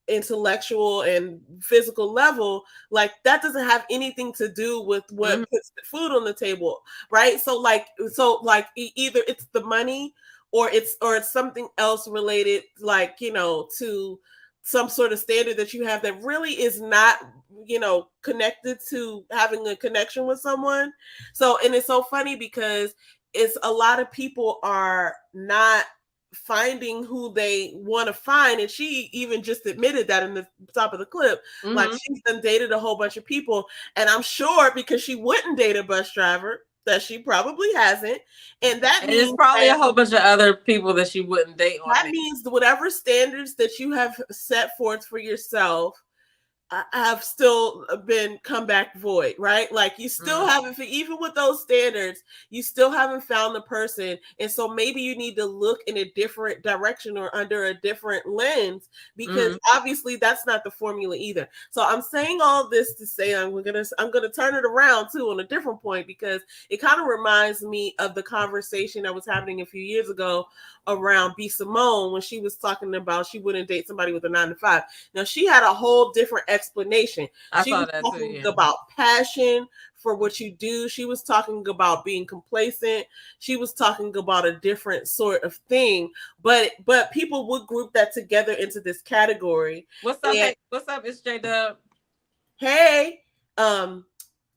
intellectual and physical level, like, that doesn't have anything to do with what puts the food on the table, right? So either it's the money, or it's something else related, like, you know, to some sort of standard that you have that really is not, you know, connected to having a connection with someone. So, and it's so funny because it's a lot of people are not finding who they want to find, and she even just admitted that in the top of the clip. Like, she's done dated a whole bunch of people, and I'm sure because she wouldn't date a bus driver, that she probably hasn't, and that means there's probably a whole bunch of other people that she wouldn't date on. That means whatever standards that you have set forth for yourself have still been come back void, right? Like, you still haven't, even with those standards, you still haven't found the person. And so maybe you need to look in a different direction or under a different lens, because obviously that's not the formula either. So I'm saying all this to say I'm gonna turn it around too on a different point, because it kind of reminds me of the conversation that was happening a few years ago around B. Simone, when she was talking about she wouldn't date somebody with a 9-to-5. Now, she had a whole different explanation. She was talking about passion for what you do. She was talking about being complacent. She was talking about a different sort of thing. But people would group that together into this category. What's up? Hey, what's up? It's J Dub. Hey,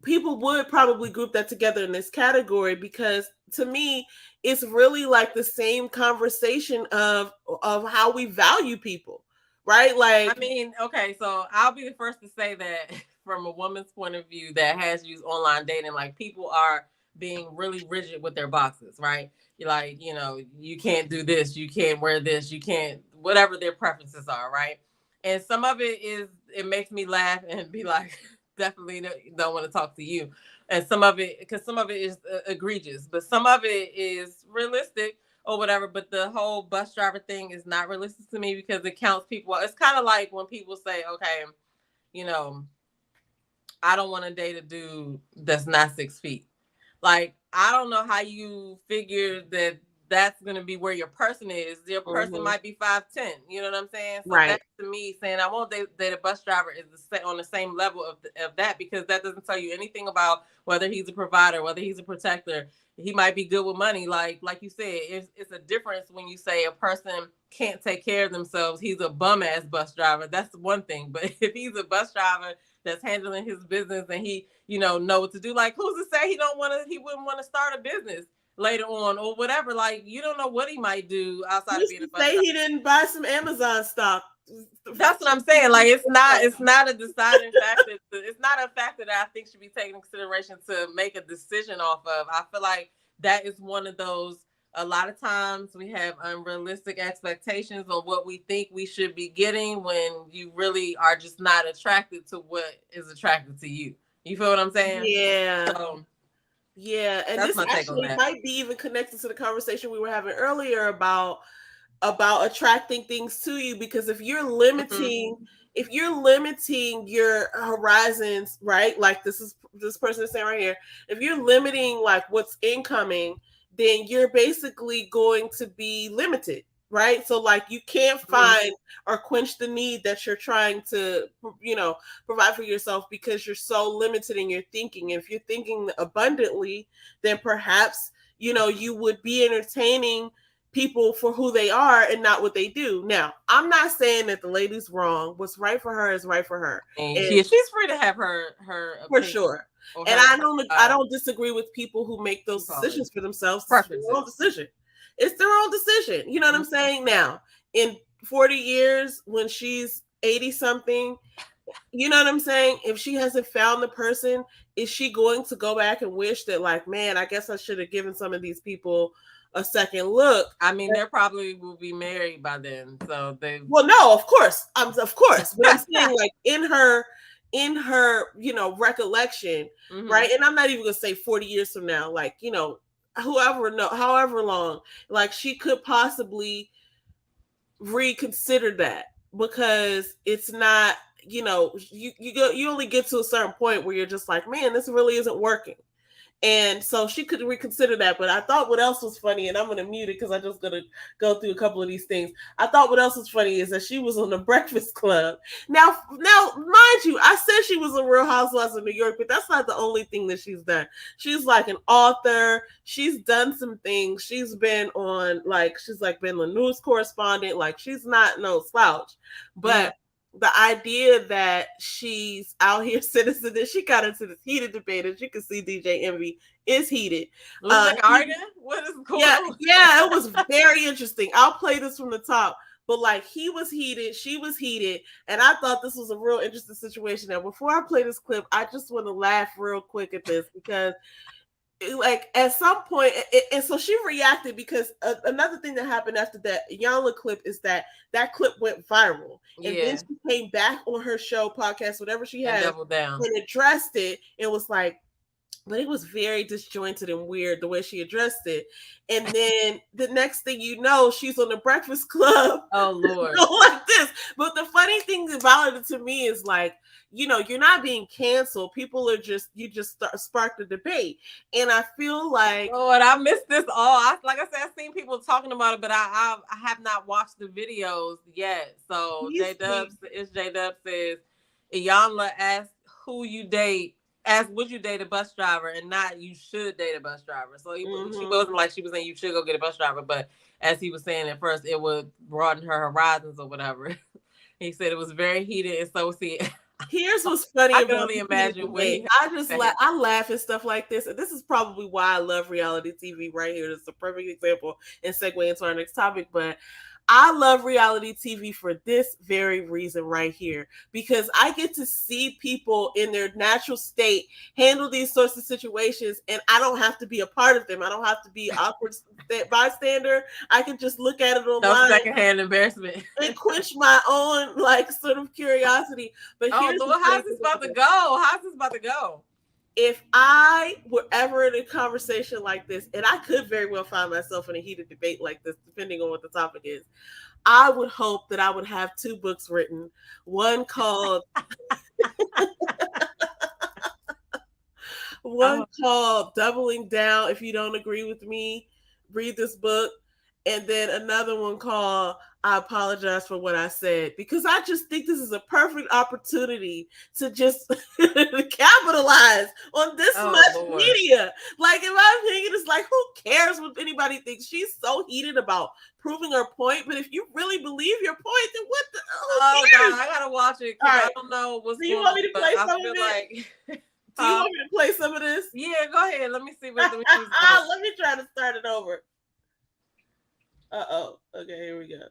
people would probably group that together in this category, because to me, it's really like the same conversation of how we value people, right? Like, I mean, okay, so I'll be the first to say that from a woman's point of view that has used online dating, like, people are being really rigid with their boxes, right? You're like, you know, you can't do this, you can't wear this, you can't, whatever their preferences are, right? And some of it makes me laugh and be like, definitely don't want to talk to you. And some of it, because some of it is egregious, but some of it is realistic or whatever. But the whole bus driver thing is not realistic to me, because it counts people. It's kind of like when people say, okay, you know, I don't want to date a dude that's not 6 feet. Like, I don't know how you figure that that's going to be where your person is. Your person might be 5'10". You know what I'm saying? So right. That's to me saying I won't date a bus driver is on the same level of that, because that doesn't tell you anything about whether he's a provider, whether he's a protector. He might be good with money. Like you said, it's a difference when you say a person can't take care of themselves. He's a bum ass bus driver. That's one thing. But if he's a bus driver that's handling his business and he, you know what to do, like, who's to say he wouldn't want to start a business later on or whatever? Like, you don't know what he might do outside of being a bus driver. He didn't buy some Amazon stock. That's what I'm saying. Like, it's not a deciding factor. It's not a factor that I think should be taken into consideration to make a decision off of. I feel like that is one of those. A lot of times we have unrealistic expectations on what we think we should be getting when you really are just not attracted to what is attracted to you. You feel what I'm saying? Yeah. So, yeah. And this actually might be even connected to the conversation we were having earlier about attracting things to you, because if you're limiting your horizons, right? Like this person is saying right here, if you're limiting like what's incoming, then you're basically going to be limited, right? So like you can't find or quench the need that you're trying to, provide for yourself because you're so limited in your thinking. If you're thinking abundantly, then perhaps, you would be entertaining people for who they are and not what they do. Now, I'm not saying that the lady's wrong. What's right for her is right for her. And she's free to have her for opinion. sure. And I don't disagree with people who make those decisions for themselves. It's their own decision. It's their own decision. You know what I'm saying? Now, in 40 years, when she's 80 something, you know what I'm saying? If she hasn't found the person, is she going to go back and wish that, like, man, I guess I should have given some of these people a second look? I mean, they probably will be married by then, so they. Well, no, of course, of course, but I'm saying, like, in her, recollection, right? And I'm not even gonna say 40 years from now, like, however long, like, she could possibly reconsider that, because it's not, you only get to a certain point where you're just like, man, this really isn't working. And so she could reconsider that. But I thought what else was funny, and I'm going to mute it because I'm just going to go through a couple of these things. I thought what else was funny is that she was on the Breakfast Club. Now, mind you, I said she was a Real Housewives of New York, but that's not the only thing that she's done. She's like an author. She's done some things. She's been on, like, been the news correspondent. Like, she's not no slouch. But the idea that she's out here citizen, that she got into this heated debate, as you can see, DJ Envy is heated. Arguing? What is going on? Yeah, it was very interesting. I'll play this from the top. But like, he was heated, she was heated, and I thought this was a real interesting situation. Now, before I play this clip, I just want to laugh real quick at this, because like at some point, and so she reacted, because another thing that happened after that Iyanla clip is that clip went viral, and then she came back on her show, podcast, whatever she had, and addressed it, and was like, but it was very disjointed and weird the way she addressed it. And then the next thing you know, she's on the Breakfast Club. Oh Lord, like this. But the funny thing about it to me is, like, you're not being canceled. People are you just sparked the debate. And I feel like, and I missed this all. Like I said, I've seen people talking about it, but I have not watched the videos yet. So J-Dub says, Iyanla asked who you date. Ask, would you date a bus driver, and not you should date a bus driver. So she wasn't like she was saying you should go get a bus driver, but as he was saying at first, it would broaden her horizons or whatever. He said it was very heated, and so here's what's funny. I can only imagine when I laugh at stuff like this, and this is probably why I love reality TV right here. This is a perfect example and segue into our next topic, but I love reality TV for this very reason right here, because I get to see people in their natural state handle these sorts of situations, and I don't have to be a part of them. I don't have to be awkward bystander. I can just look at it online. No secondhand embarrassment. And quench my own, like, sort of curiosity. But how's this about to go? How's this about to go? If I were ever in a conversation like this, and I could very well find myself in a heated debate like this, depending on what the topic is, I would hope that I would have 2 books written. One called Doubling Down. If you don't agree with me, read this book. And then another one called I Apologize for What I Said, because I just think this is a perfect opportunity to just capitalize on this much media. Like, in my opinion, it's like, who cares what anybody thinks? She's so heated about proving her point, but if you really believe your point, then what the God, I gotta watch it. Right. I don't know what's going on. Do you want me to play some of it? Do you want me to play some of this? Yeah, go ahead. Let me see what let me try to start it over. Okay, here we go.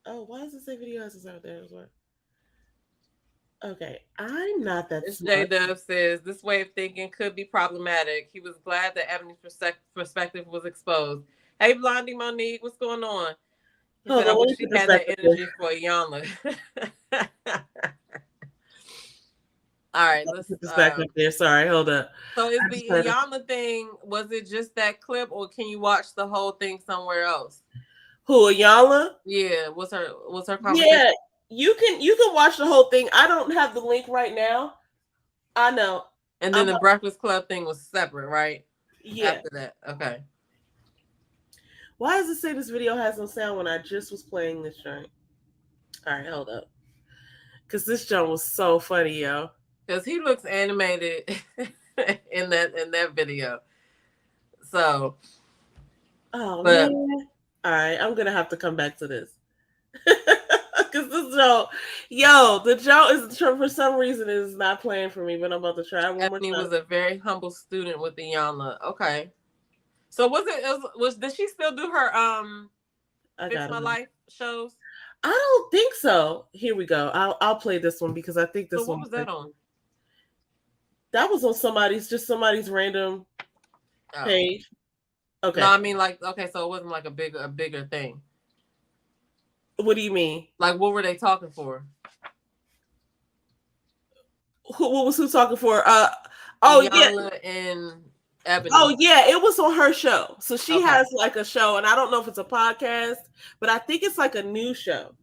Oh, why does it say video is out there as well? Okay, I'm not that smart. J-Dub says, this way of thinking could be problematic. He was glad that Ebony's perspective was exposed. Hey, Blondie Monique, what's going on? He said, I wish she had that energy for Iyanla. All right, let's put this back up there. Sorry, hold up. So is the Iyanla thing, was it just that clip, or can you watch the whole thing somewhere else? Who, Iyanla? Yeah, what's her conversation? Yeah, you can watch the whole thing. I don't have the link right now. I know. And then the Breakfast Club thing was separate, right? Yeah. After that, okay. Why does it say this video has no sound when I just was playing this joint? All right, hold up. Because this joint was so funny, yo. Because he looks animated in that video. So. Oh, man. All right, I'm going to have to come back to this. Because this joke, the joke is, for some reason, is not playing for me, but I'm about to try one more time. Eboni was a very humble student with Iyanla. Okay. So did she still do her Fix My Life shows? I don't think so. Here we go. I'll play this one because I think this one. What was that on? That was on somebody's random page. Okay. No, I mean so it wasn't like a bigger thing. What do you mean? Like, what were they talking for? What was who talking for? Iyanla and Eboni. Oh yeah, it was on her show. So she has like a show, and I don't know if it's a podcast, but I think it's like a new show.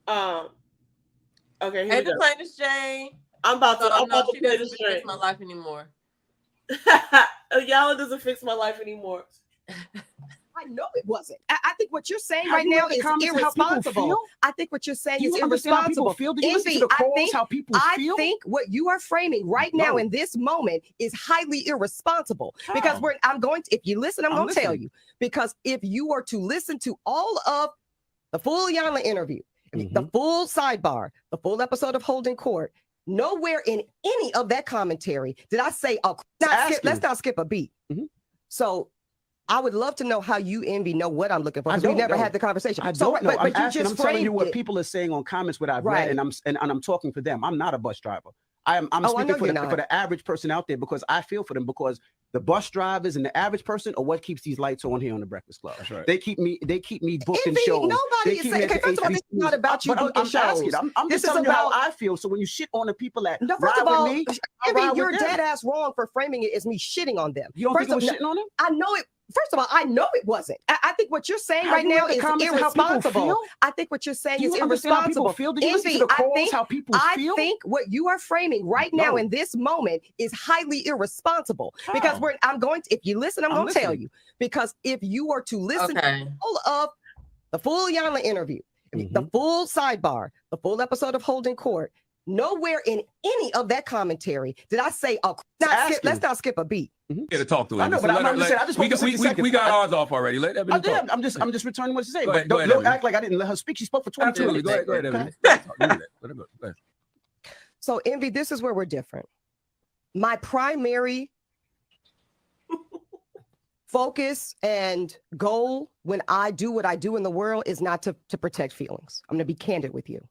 Okay, here we go. Play this, Jay. I'm about to play this. Fix My Life anymore. Iyanla doesn't fix my life anymore. I know it wasn't. I think what you're saying right now is irresponsible. I think what you're saying is irresponsible. Do you listen to the calls, how people feel? I think what you are framing right now in this moment is highly irresponsible. Because if you listen, I'm going to tell you. Because if you are to listen to all of the full Iyanla interview, the full sidebar, the full episode of Holding Court, nowhere in any of that commentary did I say, let's not skip a beat. So I would love to know how you, Envy, know what I'm looking for, because we never had the conversation. I don't know. I'm telling you what people are saying on comments, what I've read, and I'm talking for them. I'm not a bus driver. I'm speaking for the average person out there, because I feel for them, because the bus drivers and the average person are what keeps these lights on here on the Breakfast Club. That's right. They keep me booking shows. Nobody is saying, first of all, this is not about you booking shows. I'm just telling you how I feel. So when you shit on the people that ride with me, Envy, you're dead ass wrong for framing it as me shitting on them. You don't think I was shitting on them? I know it. First of all, I know it wasn't. I think what you're saying right now is irresponsible. I think what you're saying is irresponsible. Do you listen to the calls, how people feel? I think what you are framing right now in this moment is highly irresponsible. Because if you listen, I'm going to tell you. Because if you are to listen to all of the full Iyanla interview, the full sidebar, the full episode of Holding Court, nowhere in any of that commentary did I say, let's not skip a beat. To talk to him. I know, but I just we got ours off already. Let Eboni talk. I'm just returning what she said. But don't act like I didn't let her speak. She spoke for 22 minutes. Go ahead, Eboni. Let her go. So, Envy, this is where we're different. My primary focus and goal when I do what I do in the world is not to protect feelings. I'm going to be candid with you.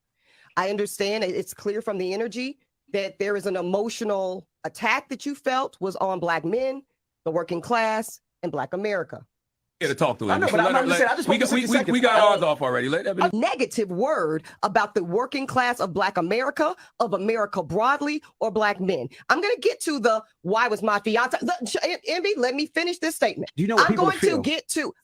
I understand it's clear from the energy that there is an emotional attack that you felt was on Black men, the working class, and Black America. To talk to him. I know, but we got ours off already. Let Eboni. A negative word about the working class of Black America, of America broadly, or Black men. I'm going to get to the why was my fiance. Envy, let me finish this statement. Do you know what people feel? I'm going to get to.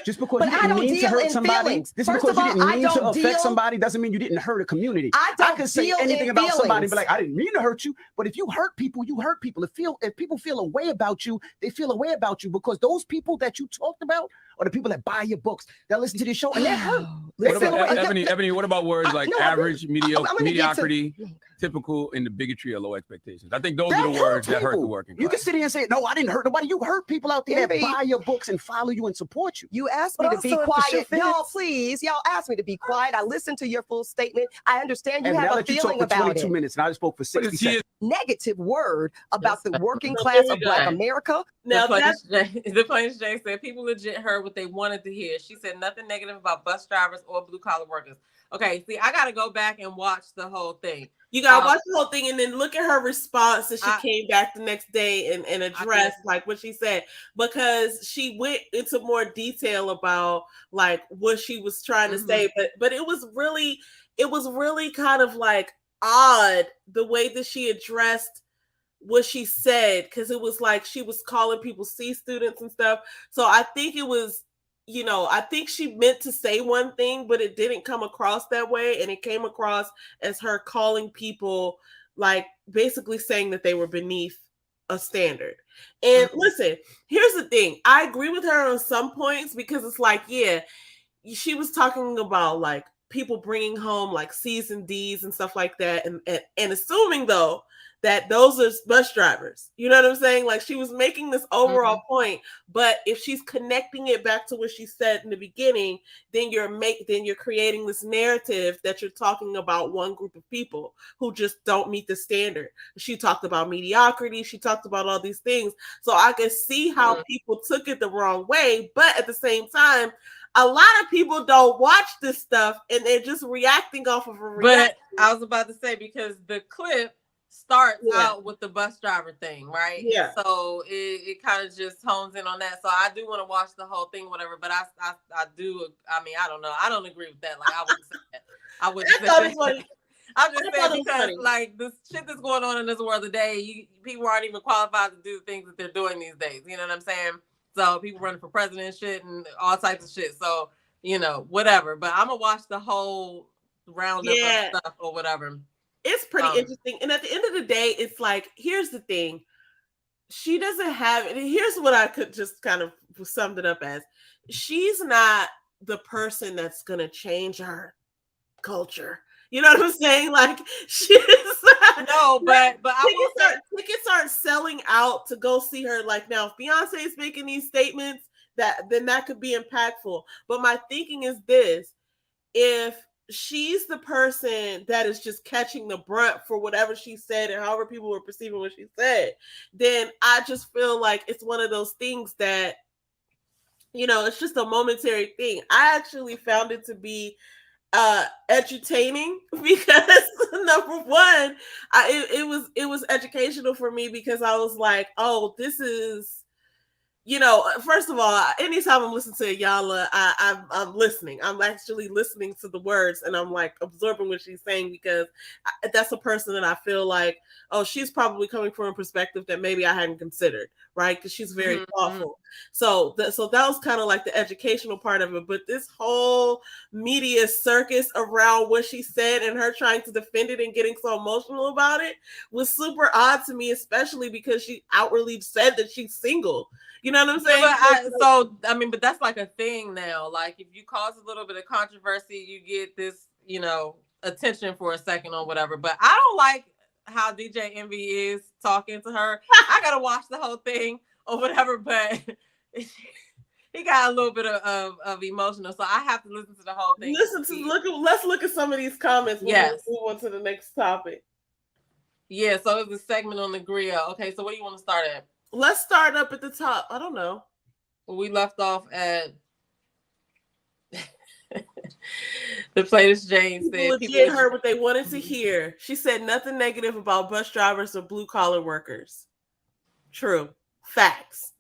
Just because you didn't mean to hurt somebody, just because you didn't mean to affect somebody, doesn't mean you didn't hurt a community. I can say anything about somebody and be like, I didn't mean to hurt you. But if you hurt people, you hurt people. If people feel a way about you, they feel a way about you, because those people that you talked about are the people that buy your books, that listen to this show, and they're hurt. Eboni, what about words like average, mediocrity, typical, and the bigotry of low expectations? I think those are the words that hurt the working class. You can sit here and say, no, I didn't hurt nobody. You hurt people out there that buy your books and follow you and support you. You asked me to be quiet. Y'all, please. Y'all asked me to be quiet. I listened to your full statement. I understand you have a feeling about it. 22 minutes, and I just spoke for 60 seconds. Negative word about the working class of Black America. Now, the Plains Jay said people legit heard what they wanted to hear. She said nothing negative about bus drivers or blue collar workers. Okay, see, I got to go back and watch the whole thing. You got to watch the whole thing and then look at her response as she came back the next day and addressed like what she said, because she went into more detail about like what she was trying to say, but it was really kind of like odd the way that she addressed what she said, because it was like she was calling people C students and stuff. So I think it was, I think she meant to say one thing, but it didn't come across that way, and it came across as her calling people like basically saying that they were beneath a standard. And listen, here's the thing. I agree with her on some points because it's like, yeah, she was talking about like people bringing home like C's and D's and stuff like that, and assuming though that those are bus drivers. You know what I'm saying? Like she was making this overall point, but if she's connecting it back to what she said in the beginning, then you're creating this narrative that you're talking about one group of people who just don't meet the standard. She talked about mediocrity. She talked about all these things. So I can see how people took it the wrong way, but at the same time, a lot of people don't watch this stuff and they're just reacting off of a reaction. But I was about to say, because the clip starts out with the bus driver thing, right? Yeah. So it kind of just hones in on that. So I do want to watch the whole thing, whatever. But I do. I mean, I don't know. I don't agree with that. Like I wouldn't say that. I wouldn't say that. I'm just saying because like the shit that's going on in this world today, people aren't even qualified to do the things that they're doing these days. You know what I'm saying? So people running for president and shit and all types of shit. So, you know, whatever. But I'm going to watch the whole roundup of stuff or whatever. It's pretty interesting. And at the end of the day, it's like, here's the thing. She doesn't have, and here's what I could just kind of summed it up as. She's not the person that's going to change our culture. You know what I'm saying? Like she's no, but I will say tickets aren't selling out to go see her. Like now, if Beyonce is making these statements, then that could be impactful. But my thinking is this: if she's the person that is just catching the brunt for whatever she said and however people were perceiving what she said, then I just feel like it's one of those things that, you know, it's just a momentary thing. I actually found it to be entertaining because number one, it was educational for me because I was like, oh, this is, you know, first of all, anytime I'm listening to Iyanla, I'm listening. I'm actually listening to the words and I'm like absorbing what she's saying because that's a person that I feel like, oh, she's probably coming from a perspective that maybe I hadn't considered, right? Because she's very thoughtful. So that was kind of like the educational part of it. But this whole media circus around what she said and her trying to defend it and getting so emotional about it was super odd to me, especially because she outwardly said that she's single. You know what I'm saying? But that's like a thing now. Like if you cause a little bit of controversy, you get this, you know, attention for a second or whatever. But I don't like how DJ Envy is talking to her. I gotta watch the whole thing or whatever, but he got a little bit of emotional, so I have to listen to the whole thing. Let's look at some of these comments. Yes. We'll move on to the next topic. Yeah, so it's a segment on the grill. Okay, so what do you want to start at? Let's start up at the top. I don't know. We left off at the Playlist Jane said people heard what they wanted to hear. She said nothing negative about bus drivers or blue collar workers. True. Facts.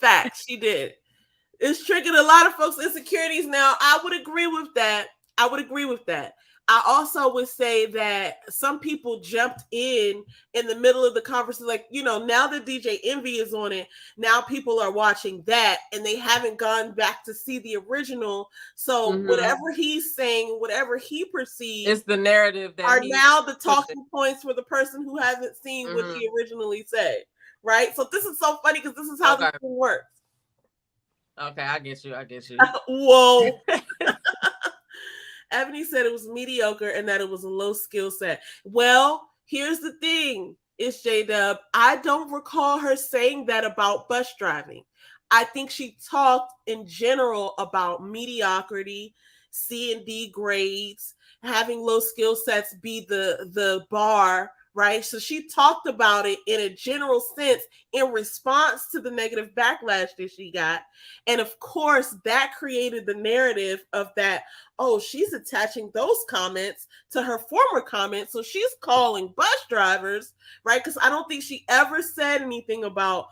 Facts. She did. It's triggered a lot of folks' insecurities. Now, I would agree with that. I also would say that some people jumped in the middle of the conversation. Like, you know, now that DJ Envy is on it, now people are watching that and they haven't gone back to see the original. So whatever he's saying, whatever he perceives, it's the narrative that are now the talking points for the person who hasn't seen what he originally said. Right? So this is so funny because this is how this thing works. Okay, I get you. Whoa. Ebony said it was mediocre and that it was a low skill set. Well, here's the thing, it's J-Dub. I don't recall her saying that about bus driving. I think she talked in general about mediocrity, C and D grades, having low skill sets be the bar, right? So she talked about it in a general sense in response to the negative backlash that she got. And of course, that created the narrative of that, oh, she's attaching those comments to her former comments. So she's calling bus drivers, right? Because I don't think she ever said anything about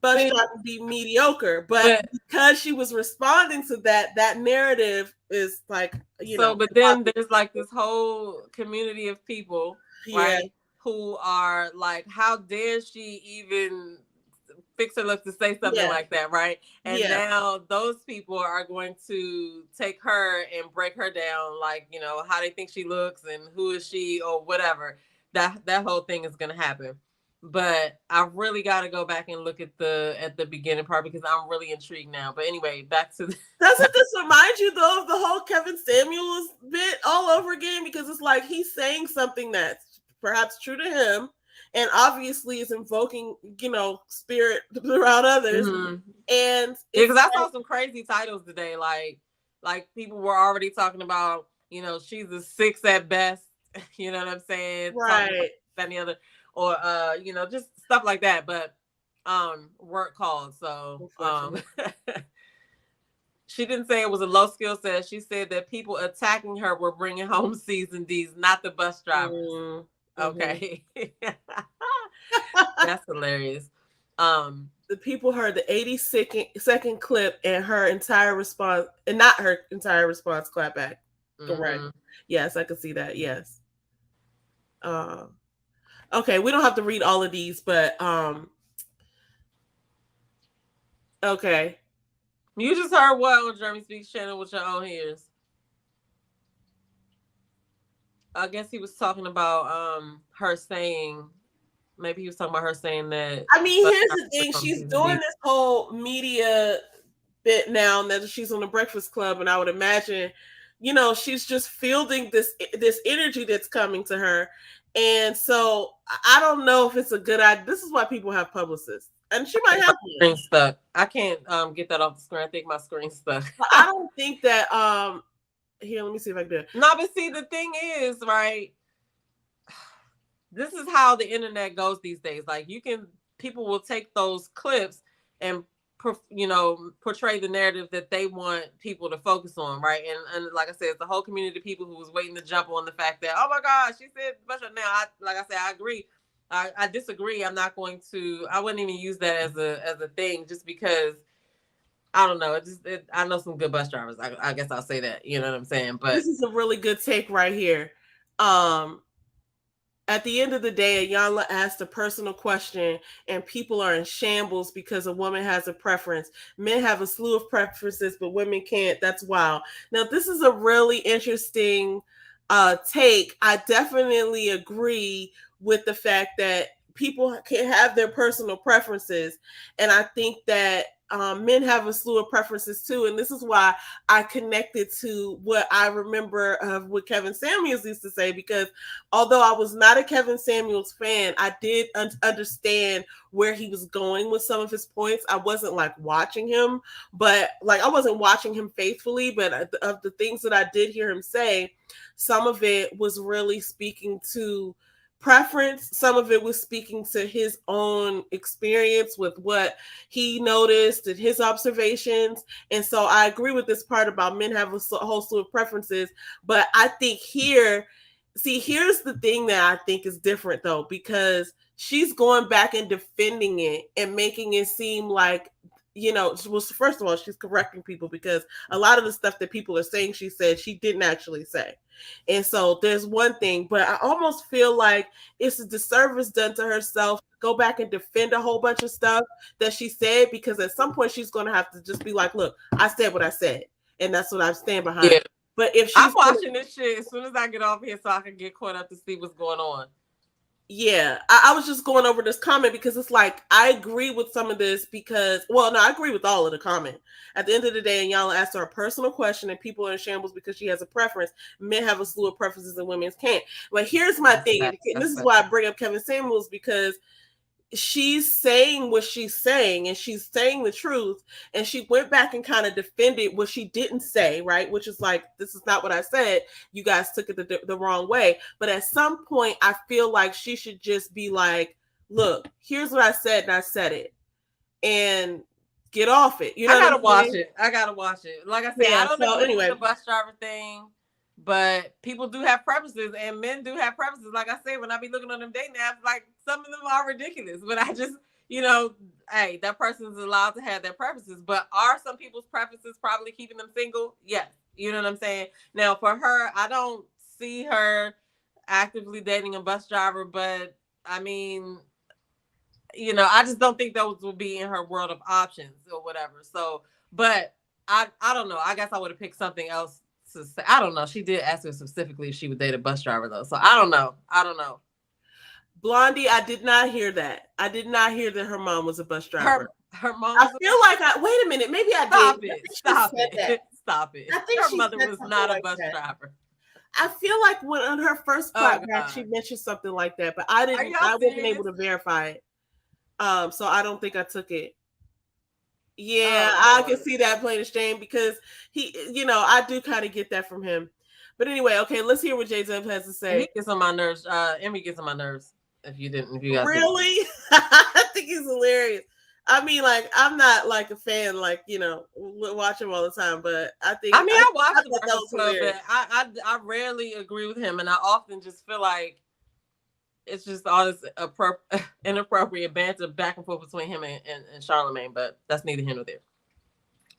bus driving be mediocre. But because she was responding to that narrative is like, you know. But then there's like this whole community of people, right, who are like, how dare she even fix her looks to say something like that, right? And now those people are going to take her and break her down, like, you know, how they think she looks and who is she or whatever. That whole thing is going to happen. But I really got to go back and look at the beginning part because I'm really intrigued now. But anyway, back to doesn't this remind you though of the whole Kevin Samuels bit all over again? Because it's like he's saying something that's perhaps true to him, and obviously is invoking, you know, spirit around others. And because I saw some crazy titles today, like people were already talking about, you know, she's a 6 at best. You know what I'm saying? Right. That and the other. Or you know, just stuff like that, but work called. So she didn't say it was a low skill set. She said that people attacking her were bringing home season D's, not the bus drivers. Okay. That's hilarious. The people heard the 80-second clip and her entire response, and not her entire response clap back. Correct. Yes, I can see that. Yes. Okay, we don't have to read all of these, but okay. You just heard what on Jeremy Speaks channel with your own ears? I guess he was talking about her saying, maybe he was talking about her saying that. I mean, here's the thing: she's doing this whole media bit now that she's on the Breakfast Club, and I would imagine, you know, she's just fielding this energy that's coming to her. And so I don't know if it's a good idea. This is why people have publicists. And she might have screen stuck. I can't get that off the screen. I think my screen's stuck. I don't think that here, let me see if I can do it. No, but see, the thing is, right, this is how the internet goes these days. Like, people will take those clips and, you know, portray the narrative that they want people to focus on, right? And like I said, it's the whole community of people who was waiting to jump on the fact that, oh my gosh, she said, now, like I said, I agree. I disagree. I wouldn't even use that as a thing, just because I don't know. I know some good bus drivers. I guess I'll say that. You know what I'm saying? But this is a really good take right here. At the end of the day, Iyanla asked a personal question, and people are in shambles because a woman has a preference. Men have a slew of preferences, but women can't. That's wild. Now, this is a really interesting take. I definitely agree with the fact that people can have their personal preferences, and I think that men have a slew of preferences too, and this is why I connected to what I remember of what Kevin Samuels used to say, because although I was not a Kevin Samuels fan, I did understand where he was going with some of his points. I wasn't like watching him, but like I wasn't watching him faithfully, but of the things that I did hear him say, some of it was really speaking to preference. Some of it was speaking to his own experience with what he noticed and his observations. And so I agree with this part about men have a whole slew of preferences. But I think here's the thing that I think is different though, because she's going back and defending it and making it seem like, you know, well, first of all, she's correcting people because a lot of the stuff that people are saying she said, she didn't actually say. And so there's one thing, but I almost feel like it's a disservice done to herself to go back and defend a whole bunch of stuff that she said, because at some point she's going to have to just be like, look, I said what I said, and that's what I stand behind. Yeah. But if I'm watching this shit as soon as I get off here so I can get caught up to see what's going on. Yeah, I was just going over this comment because it's like, I agree with some of this because, well, no, I agree with all of the comment. At the end of the day, Iyanla asked her a personal question and people are in shambles because she has a preference. Men have a slew of preferences and women can't. But here's my thing. And this is why I bring up Kevin Samuels, because she's saying what she's saying and she's saying the truth, and she went back and kind of defended what she didn't say, right? Which is like, this is not what I said, you guys took it the wrong way. But at some point I feel like she should just be like, look, here's what I said and I said it, and get off it. You know, I gotta watch it. Like I said, yeah, I don't agree with the bus driver thing, but people do have preferences, and men do have preferences. Like I said, when I be looking on them dating apps, like some of them are ridiculous. But I just, you know, hey, that person is allowed to have their preferences. But are some people's preferences probably keeping them single? Yes. You know what I'm saying? Now, for her, I don't see her actively dating a bus driver, but I mean, you know, I just don't think those would be in her world of options or whatever. So, but I don't know. I guess I would have picked something else to say. I don't know. She did ask her specifically if she would date a bus driver though. So I don't know. Blondie, I did not hear that. I did not hear that her mom was a bus driver. Her mom. I feel like wait a minute. Maybe I did. Stop it. I think her mother was not a bus driver. I feel like when on her first podcast she mentioned something like that, but I didn't. I wasn't able to verify it. So I don't think I took it. Yeah, I can see that plain as Jane because he, you know, I do kind of get that from him. But anyway, okay, let's hear what J-Zeb has to say. He gets on my nerves. Emmy gets on my nerves. If you guys really, I think he's hilarious. I mean, like, I'm not like a fan, like, you know, watch him all the time, but I think I watch the Breakfast Club, but I rarely agree with him, and I often just feel like it's just all this inappropriate banter back and forth between him and Charlamagne, but that's neither here nor there.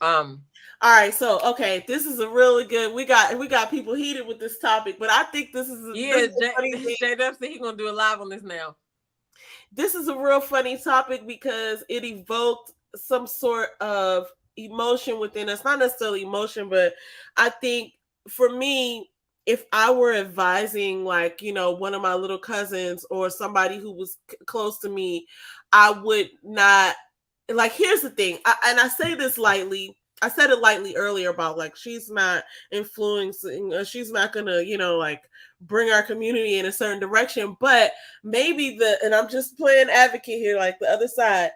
All right, so okay, this is a really good. We got people heated with this topic, but I think this is J-Dub said he's gonna do a live on this now. This is a real funny topic because it evoked some sort of emotion within us. Not necessarily emotion, but I think for me, if I were advising, like, you know, one of my little cousins or somebody who was close to me, I would not, like, here's the thing. And I say this lightly. I said it lightly earlier about, like, she's not influencing, she's not going to, you know, like, bring our community in a certain direction. But maybe and I'm just playing advocate here, like the other side,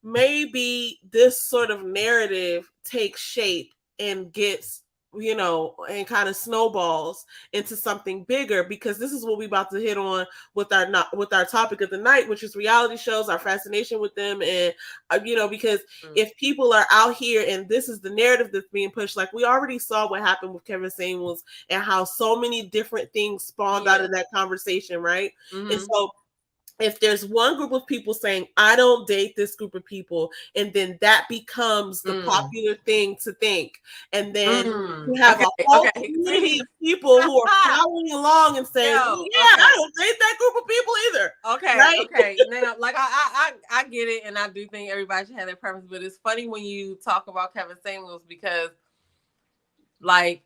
maybe this sort of narrative takes shape and gets, you know, and kind of snowballs into something bigger, because this is what we're about to hit on with our topic of the night, which is reality shows, our fascination with them. And you know, because if people are out here and this is the narrative that's being pushed, like we already saw what happened with Kevin Samuels and how so many different things spawned out of that conversation, right? And so if there's one group of people saying, I don't date this group of people, and then that becomes the popular thing to think, and then you have a whole community of people who are following along and saying, I don't date that group of people either. Okay. Now, like, I get it, and I do think everybody should have their preference, but it's funny when you talk about Kevin Samuels because, like,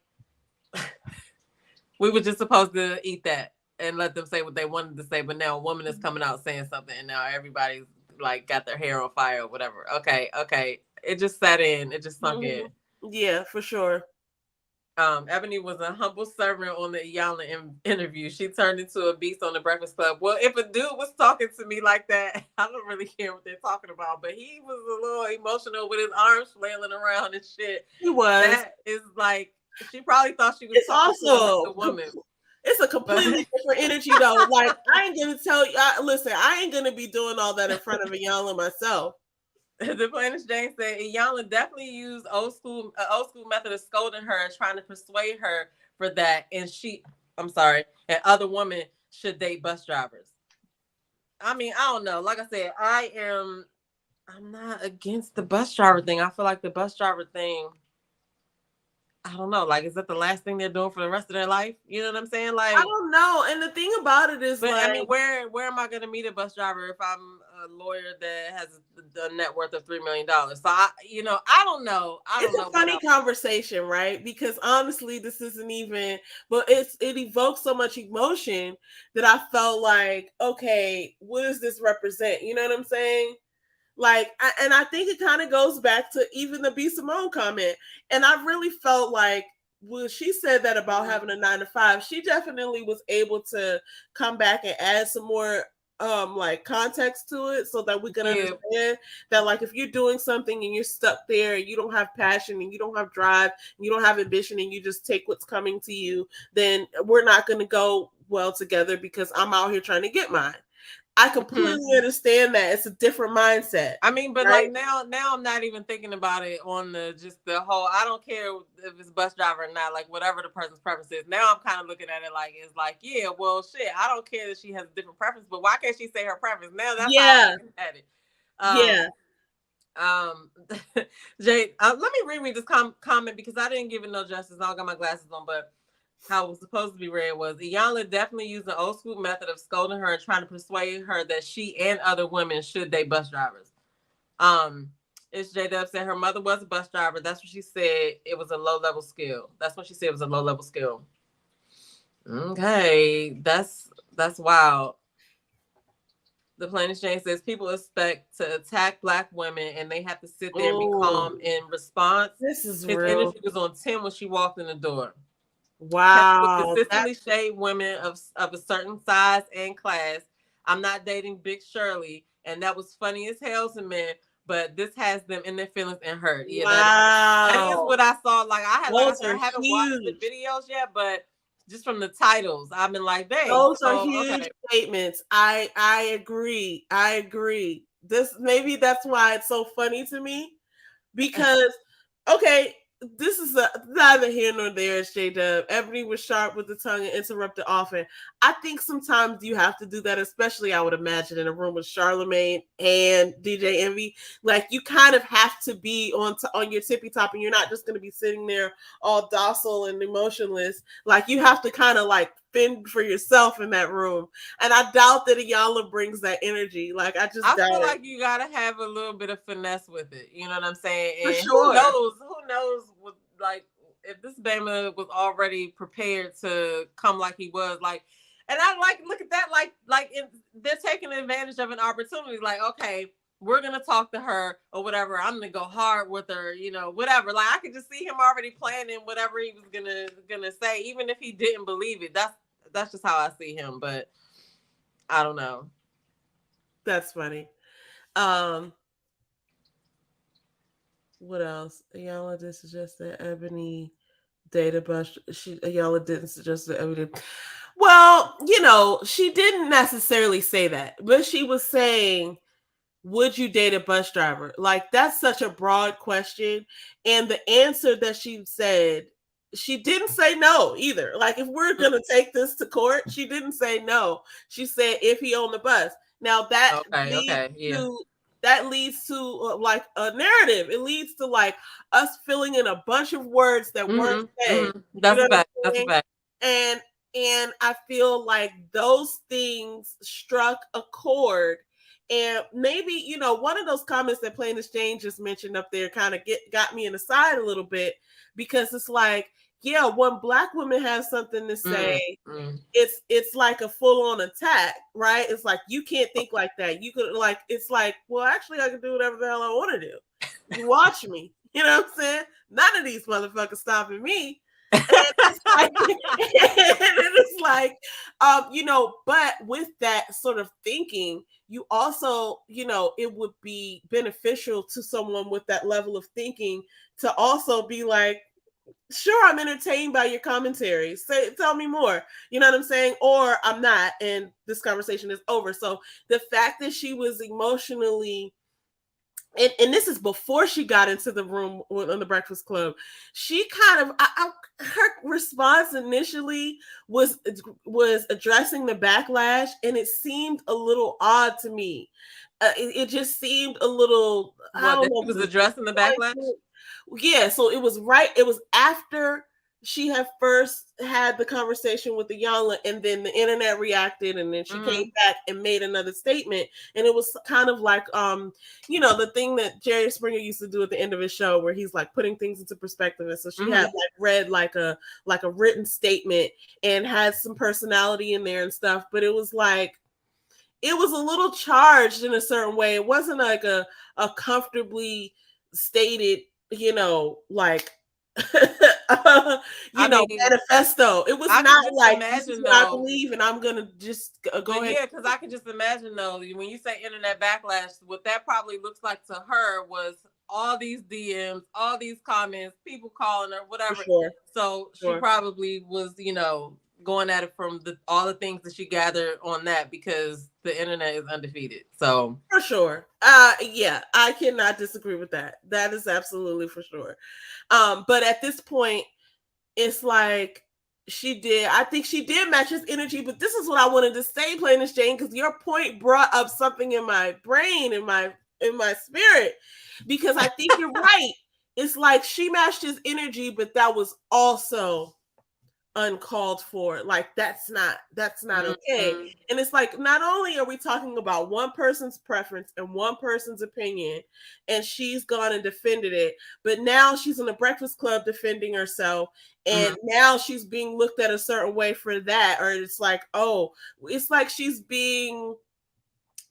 we were just supposed to eat that and let them say what they wanted to say, but now a woman is coming out saying something, and now everybody's like got their hair on fire or whatever. Okay, it just sat in, it just sunk in. Yeah, for sure. Ebony was a humble servant on the Iyanla interview. She turned into a beast on the Breakfast Club. Well, if a dude was talking to me like that, I don't really care what they're talking about, but he was a little emotional with his arms flailing around and shit. He was. That is like, she probably thought she was talking to a woman. It's a completely different energy, though. Like, I ain't gonna tell you. Listen, I ain't gonna be doing all that in front of Iyanla myself. The Plainest Jane said Iyanla definitely used old school method of scolding her and trying to persuade her for that, and and other women should date bus drivers. I mean, I don't know. Like I said, I'm not against the bus driver thing. I feel like the bus driver thing, I don't know. Like, is that the last thing they're doing for the rest of their life? You know what I'm saying? Like, I don't know. And the thing about it is, I mean, where am I going to meet a bus driver if I'm a lawyer that has a net worth of $3 million? So I don't know. It's a funny conversation, right? Because honestly, this isn't even. But it evokes so much emotion that I felt like, okay, what does this represent? You know what I'm saying? Like, and I think it kind of goes back to even the B. Simone comment. And I really felt like when she said that about having a 9-to-5, she definitely was able to come back and add some more like context to it so that we can understand that, like, if you're doing something and you're stuck there and you don't have passion and you don't have drive and you don't have ambition and you just take what's coming to you, then we're not going to go well together because I'm out here trying to get mine. I completely understand that. It's a different mindset. I mean, but right? Like now I'm not even thinking about it on the whole, I don't care if it's bus driver or not, like whatever the person's preference is. Now I'm kind of looking at it like, it's like, yeah, well, shit, I don't care that she has a different preference, but why can't she say her preference? Now that's how I'm looking at it. Jay, let me reread this comment because I didn't give it no justice. I don't got my glasses on, but how it was supposed to be read was Iyanla definitely used an old school method of scolding her and trying to persuade her that she and other women should date bus drivers. It's J-Dub said her mother was a bus driver. That's what she said. It was a low-level skill. That's what she said, it was a low-level skill. Okay, that's wild. The Plain Exchange says people expect to attack Black women and they have to sit there and be calm in response. This is His real. energy was on 10 when she walked in the door. Wow. Would consistently shade women of a certain size and class. I'm not dating Big Shirley, and that was funny as hell to men, but this has them in their feelings and hurt. Yeah, that is what I saw. Like I haven't watched the videos yet, but just from the titles, I've been like, dang. Those are huge statements. I agree. Maybe that's why it's so funny to me, because okay, this is neither here nor there. It's J-Dub. Ebony was sharp with the tongue and interrupted often. I think sometimes you have to do that, especially I would imagine in a room with Charlemagne and DJ Envy. Like you kind of have to be on your tippy top, and you're not just going to be sitting there all docile and emotionless. Like you have to kind of like fend for yourself in that room. And I doubt that Iyanla brings that energy. Like I feel like you gotta have a little bit of finesse with it. You know what I'm saying? And for sure. Who knows what, like if this Bama was already prepared to come like he was, like, and I like look at that like they're taking advantage of an opportunity. Like, okay, we're gonna talk to her or whatever. I'm gonna go hard with her, you know, whatever. Like I could just see him already planning whatever he was gonna say, even if he didn't believe it. That's just how I see him, but I don't know. That's funny. What else? Iyanla did suggest that Ebony date a bus. Iyanla didn't suggest that Ebony. Well, you know, she didn't necessarily say that, but she was saying, would you date a bus driver? Like that's such a broad question, and the answer that she said, she didn't say no either. Like if we're gonna take this to court, she didn't say no. She said if he owned the bus. Now that leads to like a narrative. It leads to like us filling in a bunch of words that weren't said. That's a fact. That's a fact. And I feel like those things struck a chord. And maybe, you know, one of those comments that Plain Exchange just mentioned up there kind of got me in the side a little bit, because it's like, yeah, when Black women have something to say, it's like a full-on attack, right? It's like you can't think like that. You could like, it's like, well, actually, I can do whatever the hell I want to do. You watch me, you know what I'm saying? None of these motherfuckers stopping me. And it's like, you know, but with that sort of thinking, you also, you know, it would be beneficial to someone with that level of thinking to also be like, sure, I'm entertained by your commentary. Tell me more. You know what I'm saying? Or I'm not, and this conversation is over. So the fact that she was emotionally, and this is before she got into the room on the Breakfast Club, she kind of, her response initially was addressing the backlash, and it seemed a little odd to me. It just seemed a little. She was addressing the backlash. Yeah, so it was right. It was after she had first had the conversation with Iyanla, and then the internet reacted, and then she came back and made another statement. And it was kind of like, you know, the thing that Jerry Springer used to do at the end of his show, where he's like putting things into perspective. And so she had like read like a written statement and had some personality in there and stuff. But it was like, it was a little charged in a certain way. It wasn't like a comfortably stated, you know, like, manifesto. It was not like, this is what I believe, and I'm gonna just go ahead. Yeah, because I can just imagine though, when you say internet backlash, what that probably looks like to her was all these DMs, all these comments, people calling her, whatever. So she probably was, you know, going at it from all the things that she gathered on that, because the internet is undefeated. So for sure. Yeah, I cannot disagree with that. That is absolutely for sure. But at this point, it's like I think she did match his energy, but this is what I wanted to say, Plain as Jane, because your point brought up something in my brain, in my spirit, because I think you're right. It's like she matched his energy, but that was also uncalled for. Like that's not okay. And it's like, not only are we talking about one person's preference and one person's opinion, and she's gone and defended it, but now she's in the Breakfast Club defending herself, and now she's being looked at a certain way for that. Or it's like, oh, it's like she's being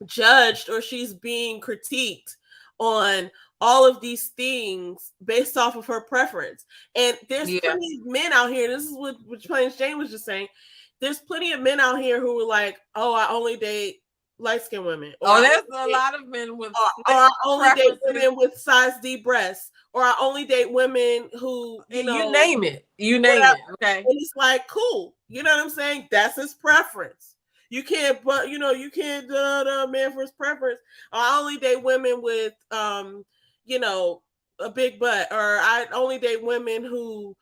judged or she's being critiqued on all of these things based off of her preference. And there's plenty of men out here. This is what Plains Jane was just saying. There's plenty of men out here who were like, "Oh, I only date light-skinned women." Or there's a lot of men with. Or I only date women with size D breasts. Or I only date women who, you name it. You name it. Okay. And it's like, cool. You know what I'm saying? That's his preference. You can't, but you can't man for his preference. I only date women with a big butt, or I only date women who,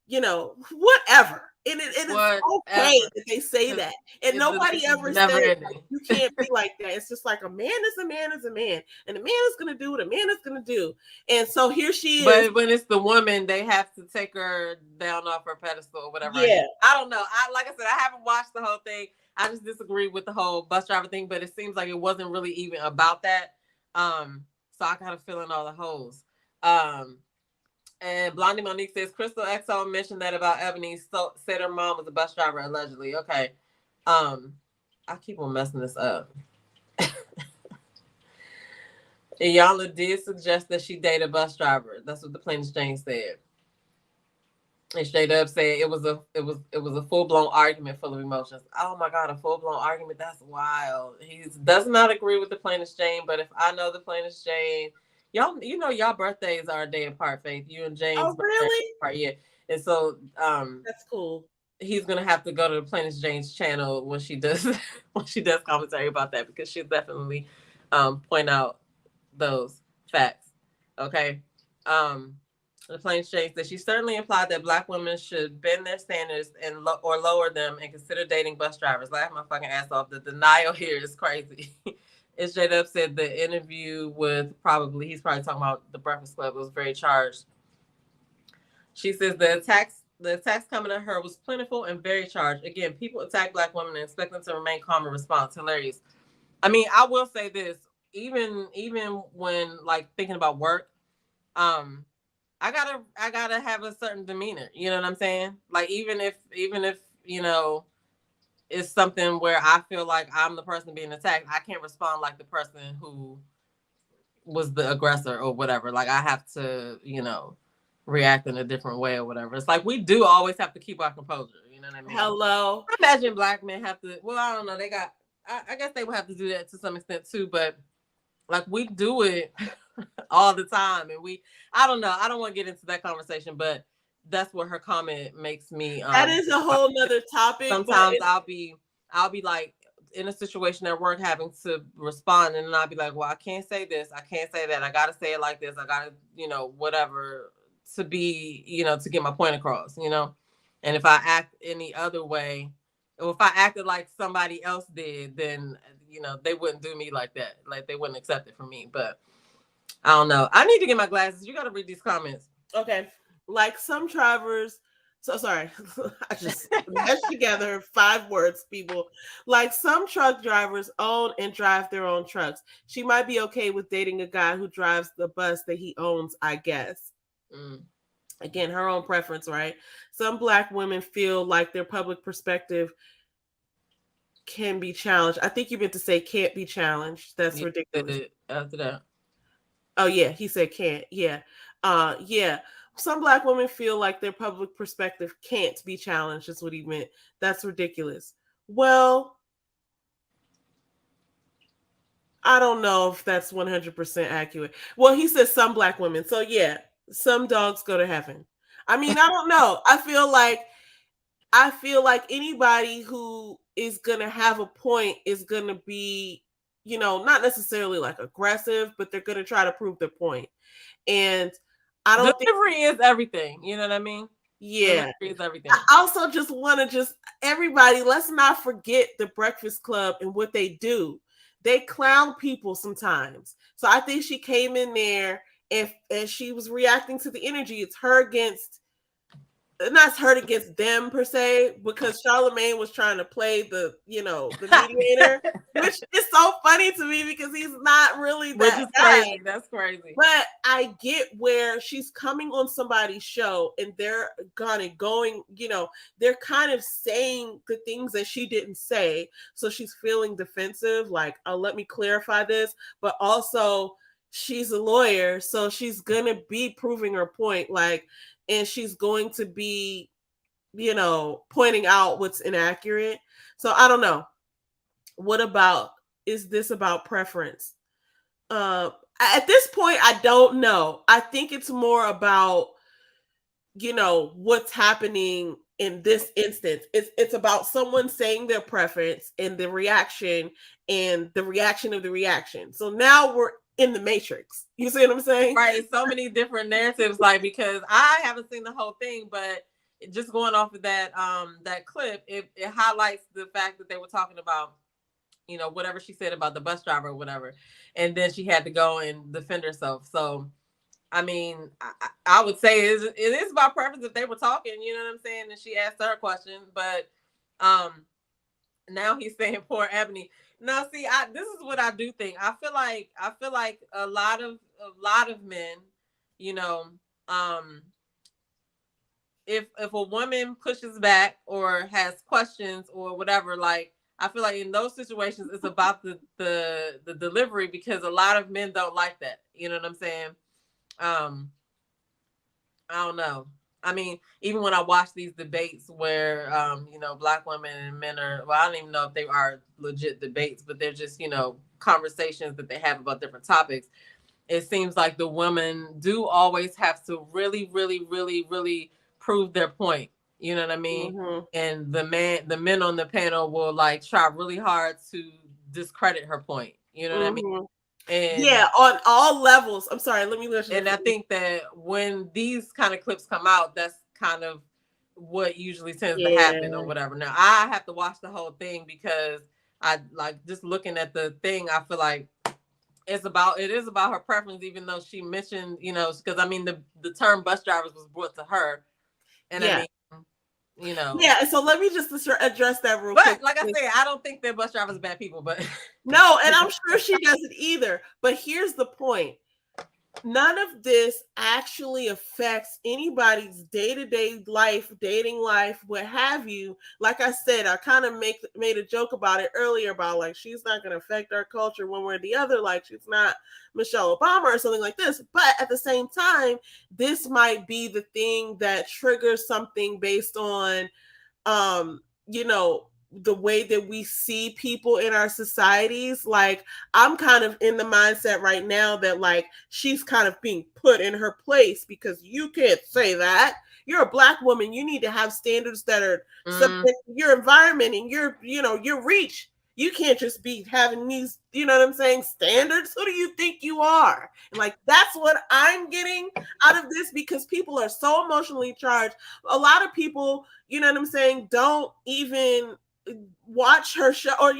whatever. And it is okay that they say that. And nobody ever says you can't be like that. It's just like a man is a man is a man. And a man is gonna do what a man is gonna do. And so here she is. But when it's the woman, they have to take her down off her pedestal or whatever. Yeah. I don't know. Like I said, I haven't watched the whole thing. I just disagree with the whole bus driver thing, but it seems like it wasn't really even about that. So I kind of fill in all the holes. And Blondie Monique says Crystal XO mentioned that about Ebony, said her mom was a bus driver allegedly. Okay. I keep on messing this up. Iyanla did suggest that she date a bus driver. That's what the Plains Jane said. And straight up said it was a full-blown argument full of emotions. Oh my God, a full-blown argument. That's wild. He does not agree with the Plains Jane, but if I know the Plains Jane, y'all, y'all birthdays are a day apart, Faith. You and James. Oh, really? Apart, yeah. And so that's cool. He's gonna have to go to the Plains Jane's channel when she does commentary about that, because she'll definitely point out those facts. Okay. The Plains Jane said she certainly implied that Black women should bend their standards and or lower them and consider dating bus drivers. Laugh my fucking ass off. The denial here is crazy. It's straight up said the interview with he's probably talking about the Breakfast Club, was very charged. She says the attacks coming at her was plentiful and very charged. Again, people attack Black women and expect them to remain calm in response. Hilarious. I mean, I will say this, even when like thinking about work, I gotta have a certain demeanor. You know what I'm saying? Like even if it's something where I feel like I'm the person being attacked, I can't respond like the person who was the aggressor or whatever. Like I have to, react in a different way or whatever. It's like we do always have to keep our composure. You know what I mean? Hello. I imagine Black men have to. Well, I don't know. I guess they would have to do that to some extent too. But like we do it all the time, and I don't know. I don't want to get into that conversation, but that's what her comment makes me. That is a whole nother topic. Sometimes I'll be like in a situation at work having to respond, and then I'll be like, well, I can't say this, I can't say that, I gotta say it like this, I gotta, whatever, to be, to get my point across, and if I act any other way, or if I acted like somebody else did, then they wouldn't do me like that, like they wouldn't accept it from me. But I don't know, I need to get my glasses. You got to read these comments. Okay. Like some drivers, so sorry, I just meshed together 5 words, people. Like some truck drivers own and drive their own trucks. She might be okay with dating a guy who drives the bus that he owns, I guess. Again, her own preference, right? Some Black women feel like their public perspective can be challenged. I think you meant to say can't be challenged. That's ridiculous. After that. Oh yeah, he said can't. Yeah. Yeah. Some Black women feel like their public perspective can't be challenged. Is what he meant. That's ridiculous. Well, I don't know if that's 100% accurate. Well, he says some Black women. So yeah, some dogs go to heaven. I mean, I don't know. I feel like anybody who is gonna have a point is gonna be, not necessarily like aggressive, but they're gonna try to prove their point. And I don't delivery is everything. You know what I mean? Yeah. Delivery is everything. I also just want to everybody, let's not forget the Breakfast Club and what they do. They clown people sometimes. So I think she came in there and she was reacting to the energy. It's her against not hurt against them per se, because Charlemagne was trying to play the mediator, which is so funny to me because he's not really that guy. Crazy. That's crazy. But I get where she's coming on somebody's show and they're going, they're kind of saying the things that she didn't say. So she's feeling defensive, like, oh, let me clarify this. But also she's a lawyer, so she's going to be proving her point, like, and she's going to be, pointing out what's inaccurate. So I don't know. Is this about preference? At this point, I don't know. I think it's more about, what's happening in this instance. It's about someone saying their preference and the reaction of the reaction. So now we're in the Matrix. You see what I'm saying? Right. So many different narratives, like, because I haven't seen the whole thing, but just going off of that clip, it highlights the fact that they were talking about, whatever she said about the bus driver or whatever. And then she had to go and defend herself. So, I mean, I would say it is about preference if they were talking, you know what I'm saying? And she asked her question, but now he's saying poor Eboni. Now, see, this is what I do think. I feel like a lot of men, if a woman pushes back or has questions or whatever, like, I feel like in those situations it's about the delivery, because a lot of men don't like that. You know what I'm saying? I don't know. I mean, even when I watch these debates where, Black women and men are, well, I don't even know if they are legit debates, but they're just, conversations that they have about different topics. It seems like the women do always have to really, really, really, really prove their point. You know what I mean? Mm-hmm. And the men on the panel will, like, try really hard to discredit her point. You know what I mean? And yeah, on all levels. I'm sorry, let me listen. And I think that when these kind of clips come out, that's kind of what usually tends to happen or whatever. Now, I have to watch the whole thing because I like just looking at the thing. I feel like it is about her preference, even though she mentioned, because I mean, the term bus drivers was brought to her. And I mean, Yeah, so let me just address that real quick. But like I said, I don't think that bus drivers are bad people, but no, and I'm sure she doesn't either. But here's the point. None of this actually affects anybody's day-to-day life, dating life, what have you. Like I said, I kind of made a joke about it earlier about, like, she's not going to affect our culture one way or the other. Like, she's not Michelle Obama or something like this. But at the same time, this might be the thing that triggers something based on, the way that we see people in our societies. Like, I'm kind of in the mindset right now that, like, she's kind of being put in her place because you can't say that. You're a Black woman. You need to have standards that are subject to your environment and your reach. You can't just be having these, standards. Who do you think you are? And, like, that's what I'm getting out of this, because people are so emotionally charged. A lot of people, don't even watch her show, or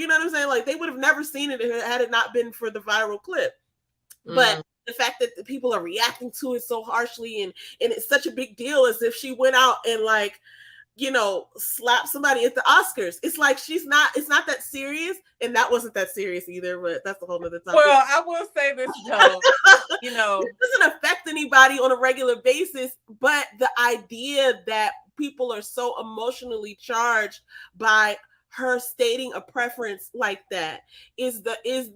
like, they would have never seen it had it not been for the viral clip. But the fact that the people are reacting to it so harshly and it's such a big deal, as if she went out and, like, slap somebody at the Oscars. It's like it's not that serious, and that wasn't that serious either, but that's a whole nother topic. Well, I will say this though, it doesn't affect anybody on a regular basis, but the idea that people are so emotionally charged by her stating a preference like that is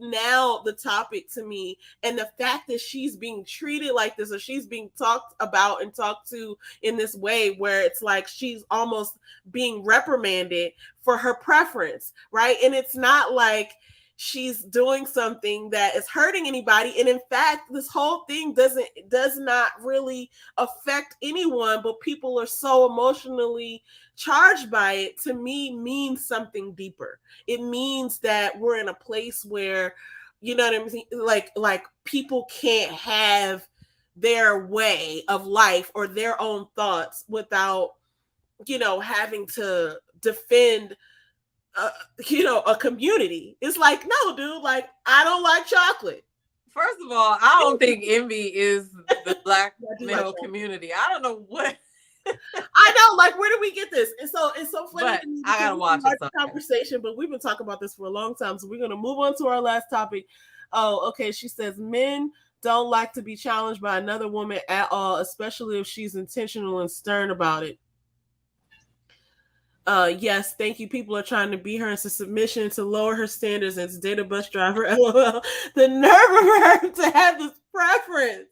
now the topic to me. And the fact that she's being treated like this, or she's being talked about and talked to in this way, where it's like she's almost being reprimanded for her preference, right? And it's not like she's doing something that is hurting anybody. And in fact, this whole thing does not really affect anyone, but people are so emotionally charged by it. To me, means something deeper. It means that we're in a place where, like people can't have their way of life or their own thoughts without, having to defend a community. It's like, no, dude, like, I don't like chocolate. First of all, I don't think envy is the Black male community. I don't know what I know, like, where did we get this? And so it's so funny. But I gotta watch it. Conversation, but we've been talking about this for a long time, so we're gonna move on to our last topic. Oh, okay. She says men don't like to be challenged by another woman at all, especially if she's intentional and stern about it. Yes, thank you. People are trying to beat her into submission to lower her standards and to date a bus driver. LOL. The nerve of her to have this preference.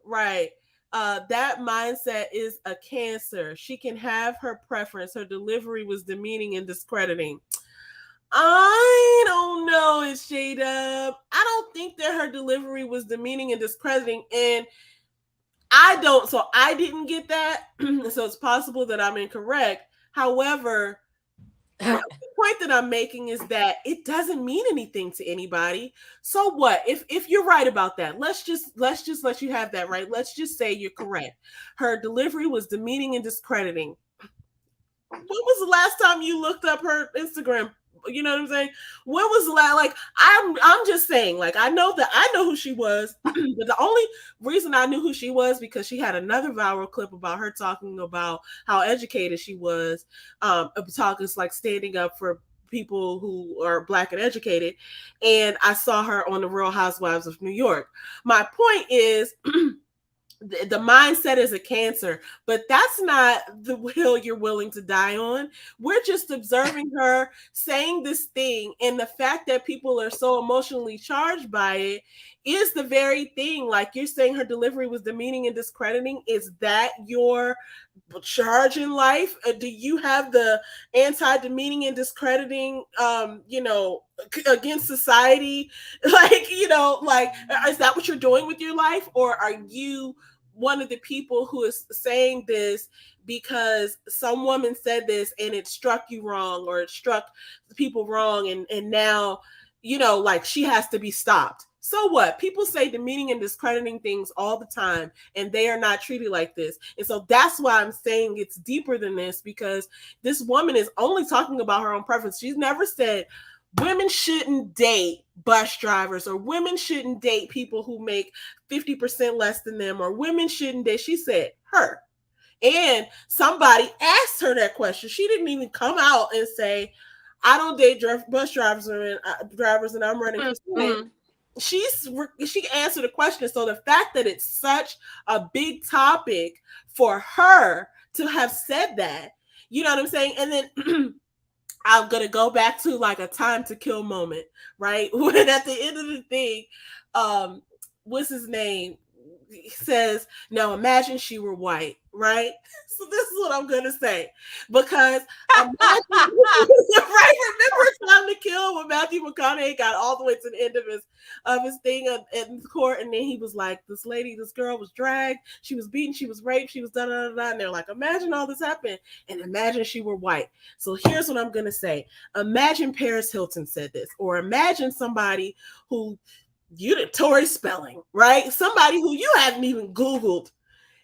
Right. That mindset is a cancer. She can have her preference. Her delivery was demeaning and discrediting. I don't know, it's Shade Up. I don't think that her delivery was demeaning and discrediting, and I didn't get that. So it's possible that I'm incorrect. However, the point that I'm making is that it doesn't mean anything to anybody. So what? If you're right about that, let's just let you have that, right? Let's just say you're correct. Her delivery was demeaning and discrediting. When was the last time you looked up her Instagram? You know what I'm saying? When was the last? Like, I'm just saying, like, I know who she was, but the only reason I knew who she was because she had another viral clip about her talking about how educated she was, talking like standing up for people who are Black and educated, and I saw her on the Real Housewives of New York. My point is. The mindset is a cancer, but that's not the hill you're willing to die on. We're just observing her saying this thing, and the fact that people are so emotionally charged by it is the very thing. Like you're saying her delivery was demeaning and discrediting. Is that your charge in life? Do you have the anti-demeaning and discrediting, against society? Like, is that what you're doing with your life? Or are you one of the people who is saying this because some woman said this and it struck you wrong, or it struck the people wrong, and now, like she has to be stopped? So what? People say demeaning and discrediting things all the time, and they are not treated like this. And so that's why I'm saying it's deeper than this, because this woman is only talking about her own preference. She's never said women shouldn't date bus drivers, or women shouldn't date people who make 50% less than them, or women shouldn't date. She said her. And somebody asked her that question. She didn't even come out and say, I don't date bus drivers and I'm running for Senate. She answered the question. So the fact that it's such a big topic for her to have said that, you know what I'm saying? And then I'm going to go back to like a time to kill moment, right? When at the end of the thing, what's his name? He says, now imagine she were white, right? So this is what I'm going to say, because right, remember Time to Kill when Matthew McConaughey got all the way to the end of his thing in court, and then he was like, this girl was dragged, she was beaten, she was raped, she was da-da-da-da, and they're like, imagine all this happened, and imagine she were white. So here's what I'm going to say. Imagine Paris Hilton said this, or imagine somebody who you did Tori Spelling, right? Somebody who you haven't even Googled.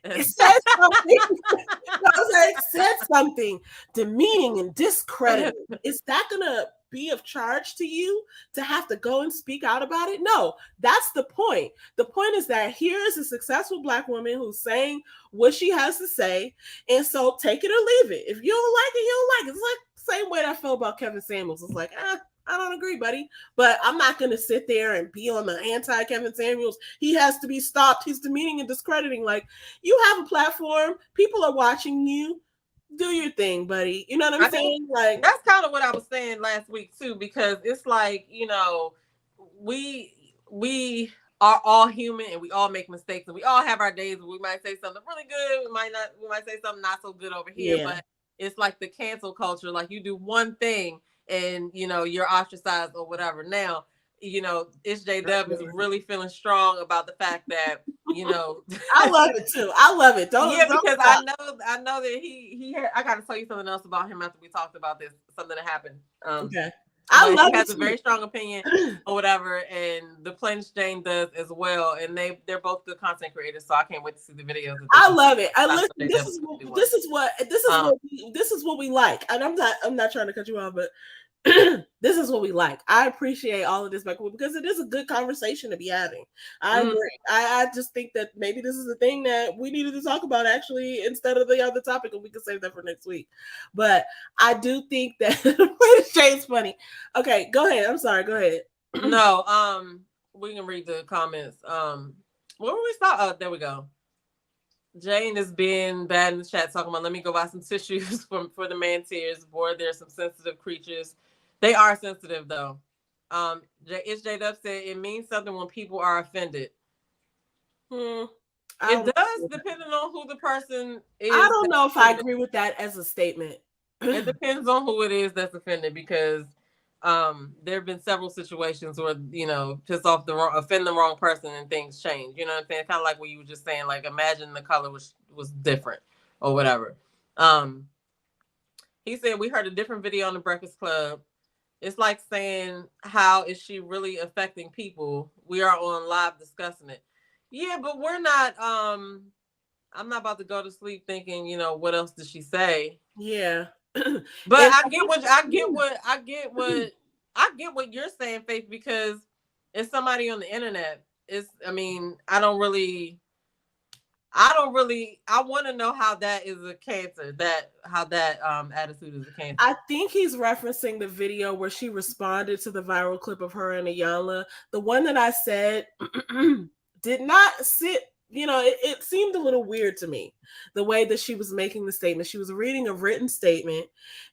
It says something demeaning and discrediting. Is that gonna be of charge to you to have to go and speak out about it? No, that's the point. The point is that here is a successful Black woman who's saying what she has to say, and so take it or leave it. If you don't like it, you don't like it. It's like the same way that I feel about Kevin Samuels. It's like, I don't agree, buddy, but I'm not going to sit there and be on the anti-Kevin Samuels. He has to be stopped. He's demeaning and discrediting. Like, you have a platform. People are watching you. Do your thing, buddy. You know what I'm saying? Like, that's kind of what I was saying last week too, because it's like, we are all human and we all make mistakes, and we all have our days where we might say something really good. We might say something not so good over here, but it's like the cancel culture. Like, you do one thing and you're ostracized or whatever. Now, It's J-Dub is really feeling strong about the fact that, I love it too. I love it. Because I know that he had, I got to tell you something else about him after we talked about this, something that happened. Okay. I love it. He has a very strong opinion or whatever, and the Plain Jane does as well, and they're both good content creators, so I can't wait to see the videos. I love it. This is what we like, and I'm not trying to cut you off, but this is what we like. I appreciate all of this because it is a good conversation to be having. I agree. I just think that maybe this is the thing that we needed to talk about actually instead of the other topic, and we can save that for next week. But I do think that Shane's funny. Okay, go ahead. I'm sorry. Go ahead. No, we can read the comments. Where were we start? Oh, there we go. Jane is being bad in the chat talking about, let me go buy some tissues for the man tears. Boy, there's some sensitive creatures. They are sensitive though. It's J-Dub said it means something when people are offended. It does, depending on who the person is. I don't know if I agree with that as a statement. It depends on who it is that's offended, because there have been several situations where, offend the wrong person and things change. You know what I'm saying? Kind of like what you were just saying, like imagine the color was different or whatever. He said we heard a different video on the Breakfast Club. It's like saying, how is she really affecting people? We are on live discussing it. Yeah, but we're not, I'm not about to go to sleep thinking, what else did she say? Yeah. But I get what you're saying, Faith, because it's somebody on the internet. I want to know how that is a cancer, how that attitude is a cancer. I think he's referencing the video where she responded to the viral clip of her and Iyanla. The one that I said did not sit, it seemed a little weird to me, the way that she was making the statement. She was reading a written statement,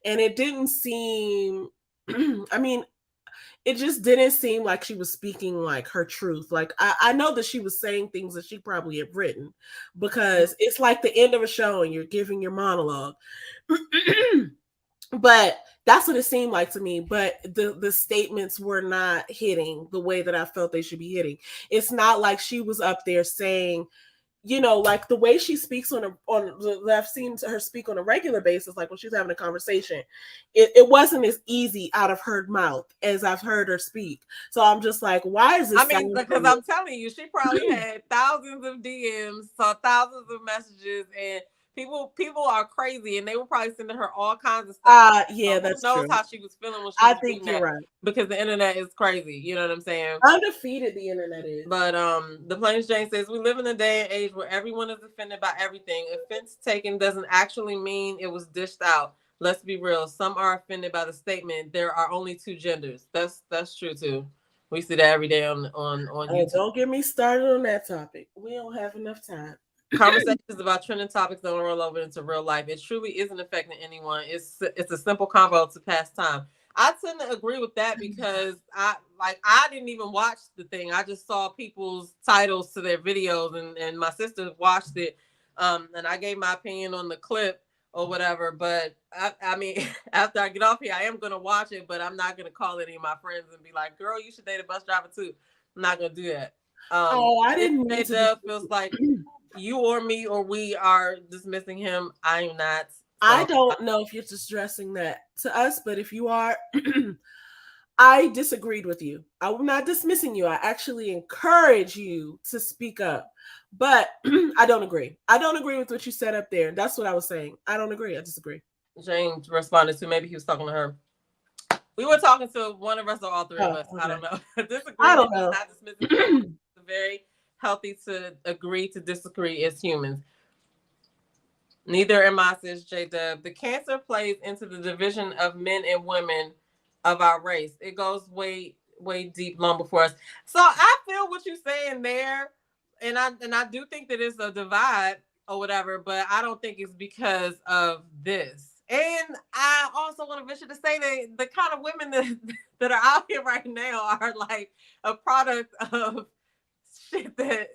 and it didn't seem, it just didn't seem like she was speaking like her truth. Like I know that she was saying things that she probably had written, because it's like the end of a show and you're giving your monologue. But that's what it seemed like to me. But the statements were not hitting the way that I felt they should be hitting. It's not like she was up there saying, like the way she speaks I've seen her speak on a regular basis, like when she's having a conversation, it wasn't as easy out of her mouth as I've heard her speak. So I'm just like, why is this? Because I'm telling you, she probably had thousands of DMs, saw thousands of messages, and people are crazy, and they were probably sending her all kinds of stuff. Yeah, that's true. Who knows how she was feeling when she I think you're right. Because the internet is crazy. You know what I'm saying? Undefeated, the internet is. But the Plains Jane says, we live in a day and age where everyone is offended by everything. Offense taken doesn't actually mean it was dished out. Let's be real. Some are offended by the statement, there are only two genders. That's true too. We see that every day on YouTube. Don't get me started on that topic. We don't have enough time. Conversations about trending topics don't roll over into real life. It truly isn't affecting anyone. It's a simple convo to pass time. I tend to agree with that, because I didn't even watch the thing. I just saw people's titles to their videos, and my sister watched it, and I gave my opinion on the clip or whatever. But I mean, after I get off here, I am gonna watch it, but I'm not gonna call any of my friends and be like, "Girl, you should date a bus driver too." I'm not gonna do that. I didn't. It feels like you or me or we are dismissing him. I'm not. So. I don't know if you're just addressing that to us, but if you are, I disagreed with you. I'm not dismissing you. I actually encourage you to speak up, but I don't agree. I don't agree with what you said up there. That's what I was saying. I don't agree. I disagree. James responded to, maybe he was talking to her. We were talking to one of us or all three of us. Okay. I don't know. I don't know. Not dismissing. It's very healthy to agree to disagree as humans. Neither am I, says J-Dub. The cancer plays into the division of men and women of our race. It goes way, way deep, long before us. So I feel what you're saying there, and I do think that it's a divide or whatever, but I don't think it's because of this. And I also want to venture to say that the kind of women that are out here right now are like a product of shit that,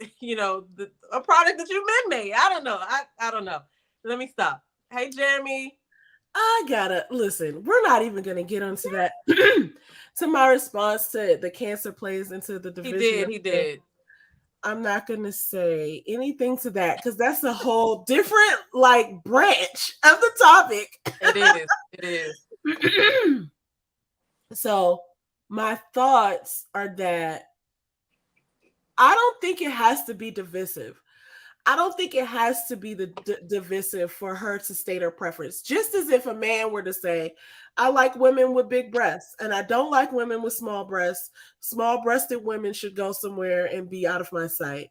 a product that you men made. I don't know. I don't know. Let me stop. Hey, Jeremy. I gotta listen. We're not even gonna get onto that. To my response to the cancer plays into the division. He did. I'm not gonna say anything to that, because that's a whole different branch of the topic. It is. So my thoughts are that I don't think it has to be divisive. I don't think it has to be the divisive for her to state her preference. Just as if a man were to say, I like women with big breasts and I don't like women with small breasts. Small breasted women should go somewhere and be out of my sight.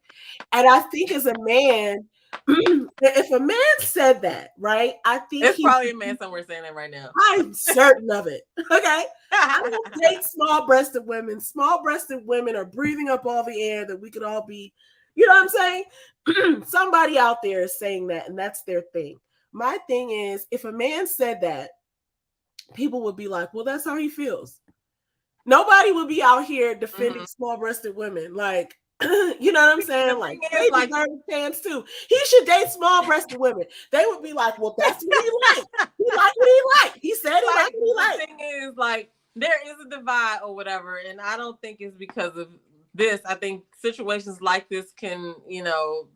And I think as a man, if a man said that, right, I think it's probably a man somewhere saying that right now. I'm certain of it. Okay. I don't date small breasted women. Small breasted women are breathing up all the air that we could all be. You know what I'm saying? Somebody out there is saying that, and that's their thing. My thing is, if a man said that, people would be like, well, that's how he feels. Nobody would be out here defending small-breasted women. Like, you know what I'm saying? Like, they deserve a chance too. He should date small-breasted women. They would be like, well, that's what he liked. He liked what he liked. He said he liked what he liked. The thing is, like, there is a divide or whatever, and I don't think it's because of this. I think situations like this can, you know,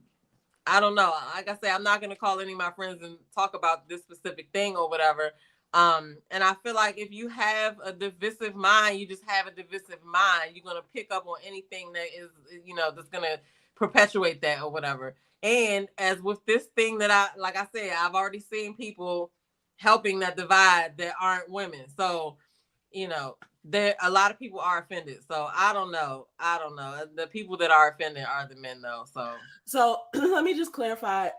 I don't know. Like I say, I'm not going to call any of my friends and talk about this specific thing or whatever. And I feel like if you have a divisive mind, you just have a divisive mind. You're going to pick up on anything that is, you know, that's going to perpetuate that or whatever. And as with this thing that like I said, I've already seen people helping that divide that aren't women. So, you know, a lot of people are offended. So I don't know. The people that are offended are the men though. So let me just clarify.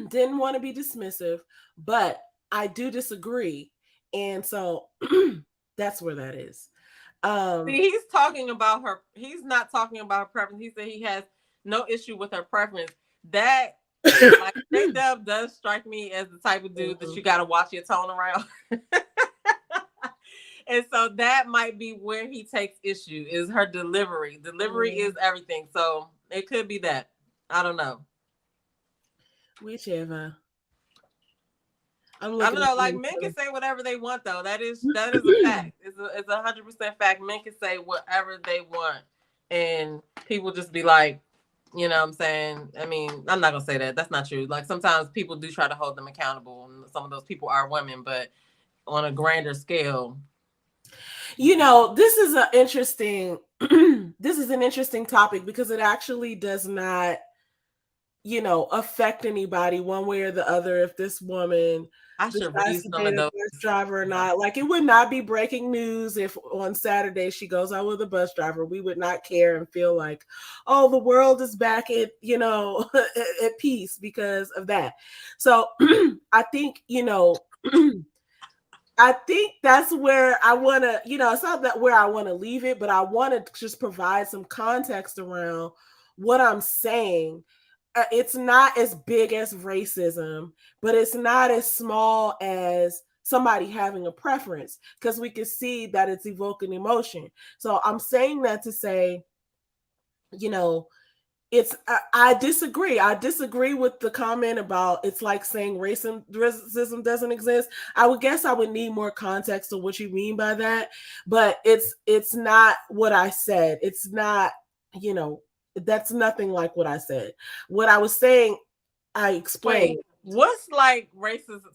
Didn't want to be dismissive, but I do disagree. And so that's where that is. See, he's talking about her. He's not talking about her preference. He said he has no issue with her preference. That like J-Dub does strike me as the type of dude that you got to watch your tone around. And so that might be where he takes issue is her delivery. Delivery is everything. So it could be that. I don't know. Whichever. I don't know. Like men can say whatever they want, though. That is a fact. It's 100% fact. Men can say whatever they want, and people just be like, you know what I'm saying? I mean, I'm not gonna say that. That's not true. Like sometimes people do try to hold them accountable, and some of those people are women, but on a grander scale. You know, this is an interesting topic because it actually does not, you know, affect anybody one way or the other. If this woman decides to date a bus driver or not, like it would not be breaking news if on Saturday she goes out with a bus driver. We would not care and feel like, oh, the world is back at, you know, at peace because of that. So I think, you know, I think that's where I want to, you know, it's not that where I want to leave it, but I want to just provide some context around what I'm saying. It's not as big as racism, but it's not as small as somebody having a preference because we can see that it's evoking emotion. So I'm saying that to say, you know, I disagree. I disagree with the comment about it's like saying racism doesn't exist. I would guess I would need more context of what you mean by that, but it's not what I said. It's not, you know, that's nothing like what I said. What I was saying, I explained. Wait, what's like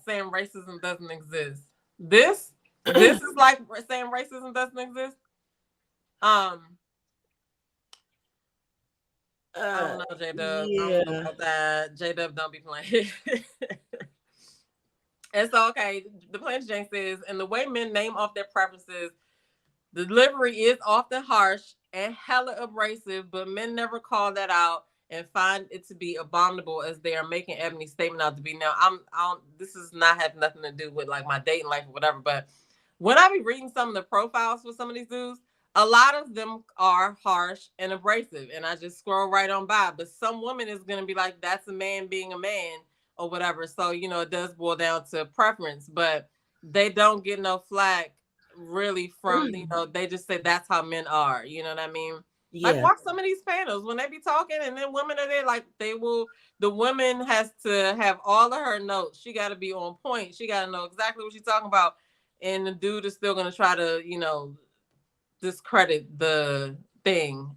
saying racism doesn't exist? This is like saying racism doesn't exist. I don't know, J-Dub. Yeah. I don't know about that. J-Dub don't be playing. And so, okay, the Plant Jane says, and the way men name off their preferences, the delivery is often harsh and hella abrasive, but men never call that out and find it to be abominable as they are making Ebony's statement out to be. Now, this is not have nothing to do with like my dating life or whatever, but when I be reading some of the profiles for some of these dudes, a lot of them are harsh and abrasive, and I just scroll right on by. But some woman is going to be like, that's a man being a man or whatever. So, you know, it does boil down to preference, but they don't get no flack really from, you know, they just say that's how men are. You know what I mean? Yeah. Like watch some of these panels when they be talking and then women are there, like the woman has to have all of her notes. She got to be on point. She got to know exactly what she's talking about. And the dude is still going to try to, you know, discredit the thing,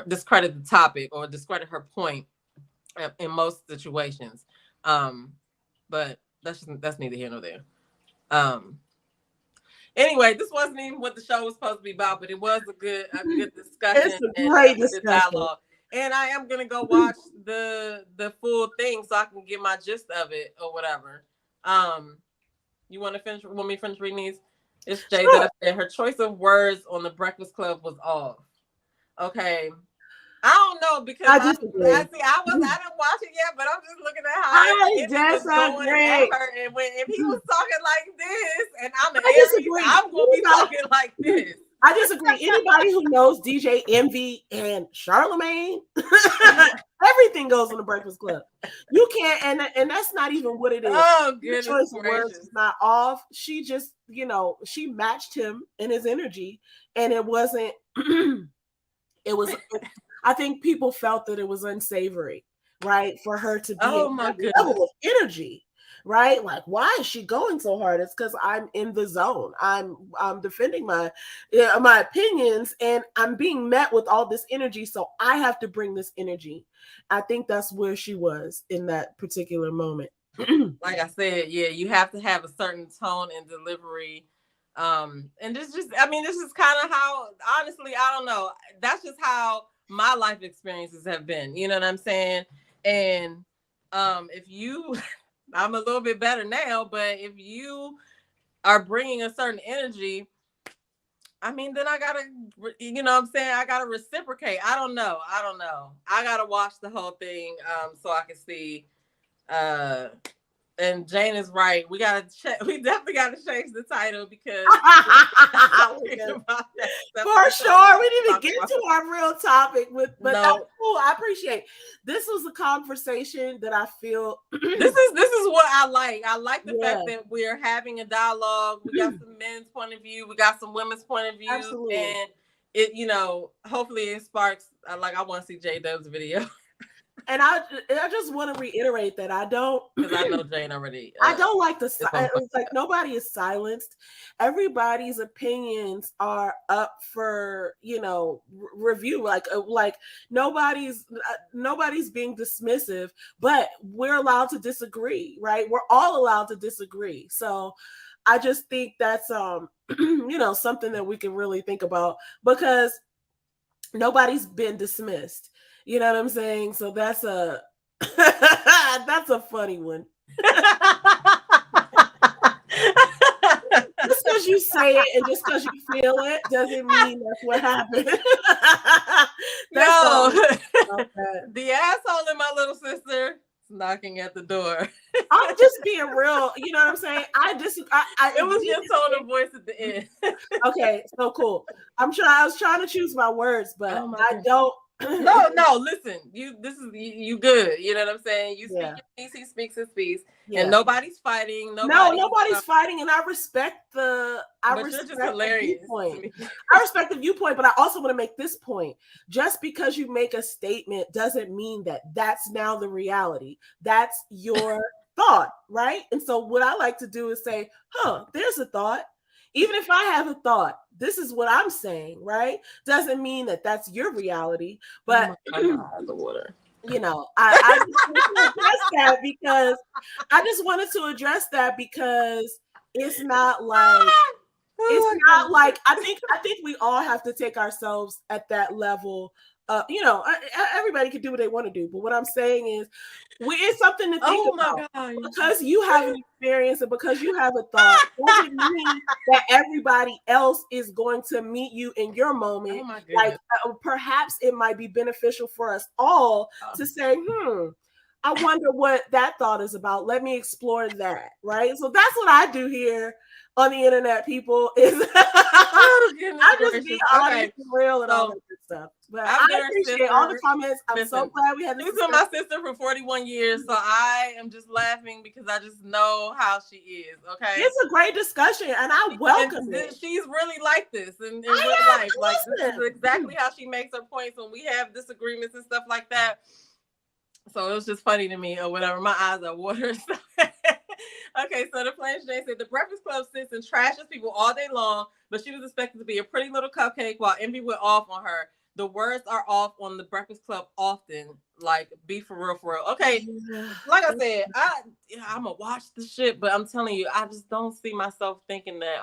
discredit the topic or discredit her point in most situations. But that's neither here nor there. Anyway, this wasn't even what the show was supposed to be about, but it was a good discussion. It's a great discussion. Dialogue. And I am gonna go watch the full thing so I can get my gist of it or whatever. You want me to finish reading these? It's Jay that said her choice of words on the Breakfast Club was off. Okay. I don't know because I didn't watch it yet, but I'm just looking at how he was going at her, and if he was talking like this, and I'm an Aries, I'm gonna be talking like this. I disagree. Anybody who knows DJ Envy and Charlemagne, everything goes in the Breakfast Club. You can't, and that's not even what it is. Oh, goodness choice of words is not off. She just, she matched him in his energy, and it wasn't. It was. I think people felt that it was unsavory, right, for her to be in that level of energy. Right? Like, why is she going so hard? It's because I'm in the zone. I'm defending my opinions, and I'm being met with all this energy. So I have to bring this energy. I think that's where she was in that particular moment. Like I said, yeah, you have to have a certain tone and delivery. And this is kind of how, honestly, I don't know. That's just how my life experiences have been. You know what I'm saying? And if you... I'm a little bit better now, but if you are bringing a certain energy, I mean, then I gotta, I gotta reciprocate. I don't know. I gotta watch the whole thing so I can see. And Jane is right. We definitely gotta change the title because for sure. We didn't even get to our real topic but that's cool. I appreciate it. This was a conversation that I feel this is what I like. I like the fact that we're having a dialogue. We got some men's point of view, we got some women's point of view. Absolutely. And it, hopefully it sparks I want to see J Dub's video. And I just want to reiterate that I don't, because I know Jane already. I don't like the silence. Like, nobody is silenced. Everybody's opinions are up for review. Like nobody's being dismissive, but we're allowed to disagree, right? We're all allowed to disagree. So I just think that's something that we can really think about, because nobody's been dismissed. You know what I'm saying? So that's a funny one. Just because you say it and just because you feel it doesn't mean that's what happened. No, the asshole in my little sister is knocking at the door. I'm just being real. You know what I'm saying? It was your tone of voice at the end. Okay, so cool. I was trying to choose my words, but I don't. No, listen, you good. You know what I'm saying? You speak your piece, he speaks his piece, and nobody's fighting. Nobody's fighting, and I respect the viewpoint. I respect the viewpoint, but I also want to make this point. Just because you make a statement doesn't mean that that's now the reality. That's your thought, right? And so what I like to do is say, there's a thought. Even if I have a thought, this is what I'm saying, right? Doesn't mean that that's your reality, but the water. I just wanted to address that because it's not like I think we all have to take ourselves at that level. Everybody can do what they want to do, but what I'm saying is, it's something to think about. God. Because you have an experience and because you have a thought, doesn't mean that everybody else is going to meet you in your moment. Perhaps it might be beneficial for us all to say, I wonder what that thought is about. Let me explore that, right? So that's what I do here on the internet, people, is I just be honest and real and all that good stuff. But I appreciate all the comments. I'm so glad we had this. She's been my sister for 41 years, so I am just laughing because I just know how she is. Okay, it's a great discussion, and I welcome it. She's really like this in real life. Like, this is exactly how she makes her points when we have disagreements and stuff like that. So it was just funny to me or whatever. My eyes are watering. Okay, so the Flames Jane said the Breakfast Club sits and trashes people all day long, but she was expected to be a pretty little cupcake while Envy went off on her. The words are off on the Breakfast Club often. Like, be for real, for real. Okay, like I said, I'm gonna watch the shit, but I'm telling you, I just don't see myself thinking that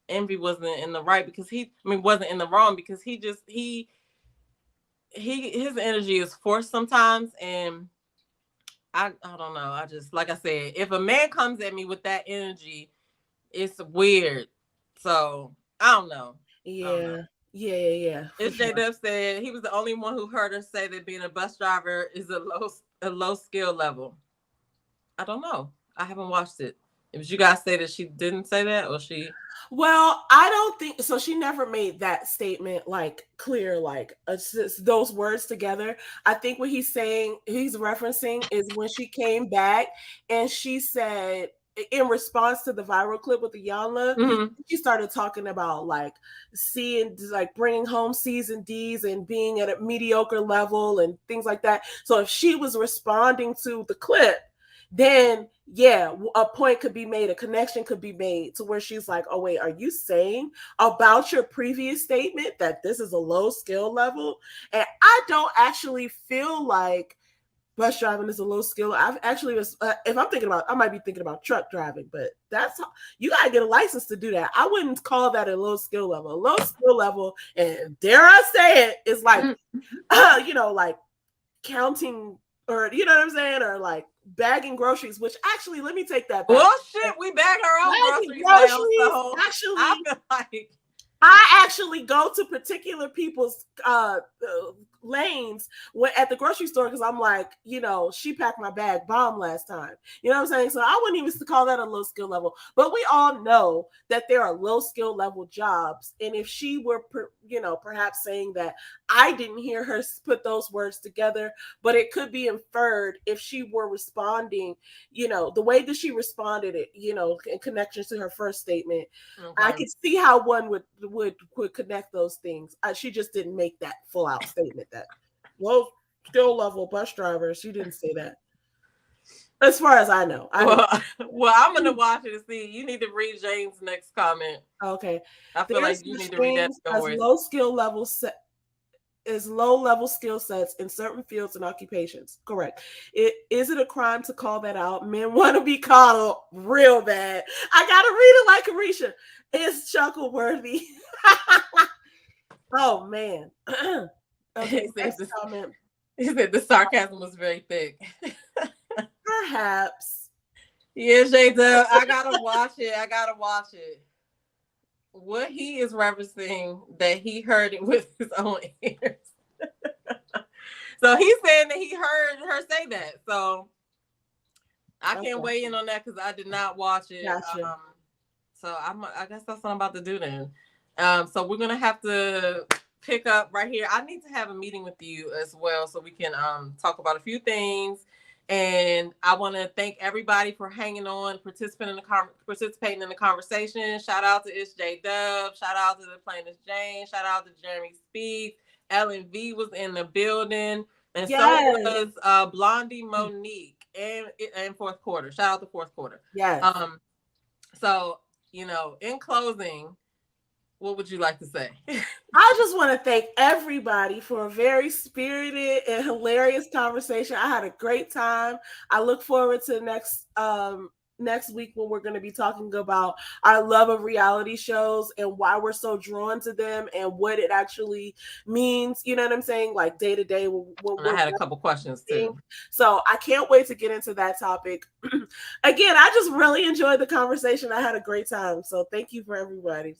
Envy wasn't in the right because wasn't in the wrong because he his energy is forced sometimes, and I don't know. I just, like I said, if a man comes at me with that energy, it's weird. So I don't know. Yeah. It's J-Dub said he was the only one who heard her say that being a bus driver is a low skill level. I don't know. I haven't watched it. Did you guys say that she didn't say that, or she? Well, I don't think so. She never made that statement like clear, like those words together. I think what he's referencing is when she came back and she said, in response to the viral clip with the Iyanla, she started talking about like bringing home C's and D's and being at a mediocre level and things like that. So if she was responding to the clip, then yeah, a point could be made, a connection could be made to where she's like, oh wait, are you saying about your previous statement that this is a low skill level? And I don't actually feel like bus driving is a low skill. I've actually was, if I'm thinking about, I might be thinking about truck driving, but you got to get a license to do that. I wouldn't call that a low skill level. A low skill level, and dare I say it, is like, like counting, or you know what I'm saying, or like bagging groceries. Which actually, let me take that back. Well, shit, we bag our own groceries now, so actually, I feel like I actually go to particular people's lanes at the grocery store because I'm like, she packed my bag bomb last time. You know what I'm saying? So I wouldn't even call that a low skill level. But we all know that there are low skill level jobs. And if she were, perhaps saying that, I didn't hear her put those words together, but it could be inferred if she were responding, the way that she responded it, in connection to her first statement. Okay. I could see how one would connect those things. She just didn't make that full out statement that low skill level bus drivers. She didn't say that, as far as I know. Well, I'm gonna watch it and see. You need to read Jane's next comment. Okay, I feel like you need to read that. As low skill level is low level skill sets in certain fields and occupations. Correct. Is it a crime to call that out? Men want to be called real bad. I gotta read it like Arisha. It's chuckle worthy. Oh man. Okay, he said the sarcasm was very thick. Perhaps. Yeah, J-Dub, I gotta watch it. What he is referencing, that he heard it with his own ears. So he's saying that he heard her say that. So I can't weigh in on that because I did not watch it. Gotcha. So I guess that's what I'm about to do then. So we're gonna have to pick up right here. I need to have a meeting with you as well so we can talk about a few things. And I want to thank everybody for hanging on, participating in the conversation. Shout out to It's J-Dub. Shout out to the Plainest Jane. Shout out to Jeremy Speed. Ellen V was in the building, and so was Blondie Monique and Fourth Quarter. Shout out to Fourth Quarter. Yes. So in closing, what would you like to say? I just want to thank everybody for a very spirited and hilarious conversation. I had a great time. I look forward to next week when we're going to be talking about our love of reality shows and why we're so drawn to them and what it actually means. You know what I'm saying? Like day to day. I had a couple questions too. So I can't wait to get into that topic. Again, I just really enjoyed the conversation. I had a great time. So thank you for everybody.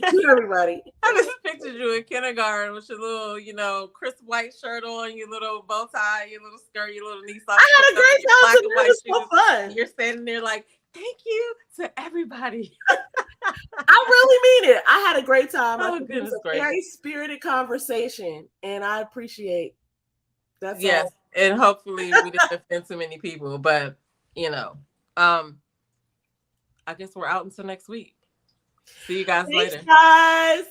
Everybody. I just pictured you in kindergarten with your little, crisp white shirt on, your little bow tie, your little skirt, your little knee socks. I had a great time. It was so fun. You're standing there like, thank you to everybody. I really mean it. I had a great time. Oh, it was a very spirited conversation, and I appreciate that. Yes, and hopefully we didn't offend too many people, but I guess we're out until next week. See you guys later. Thanks, guys.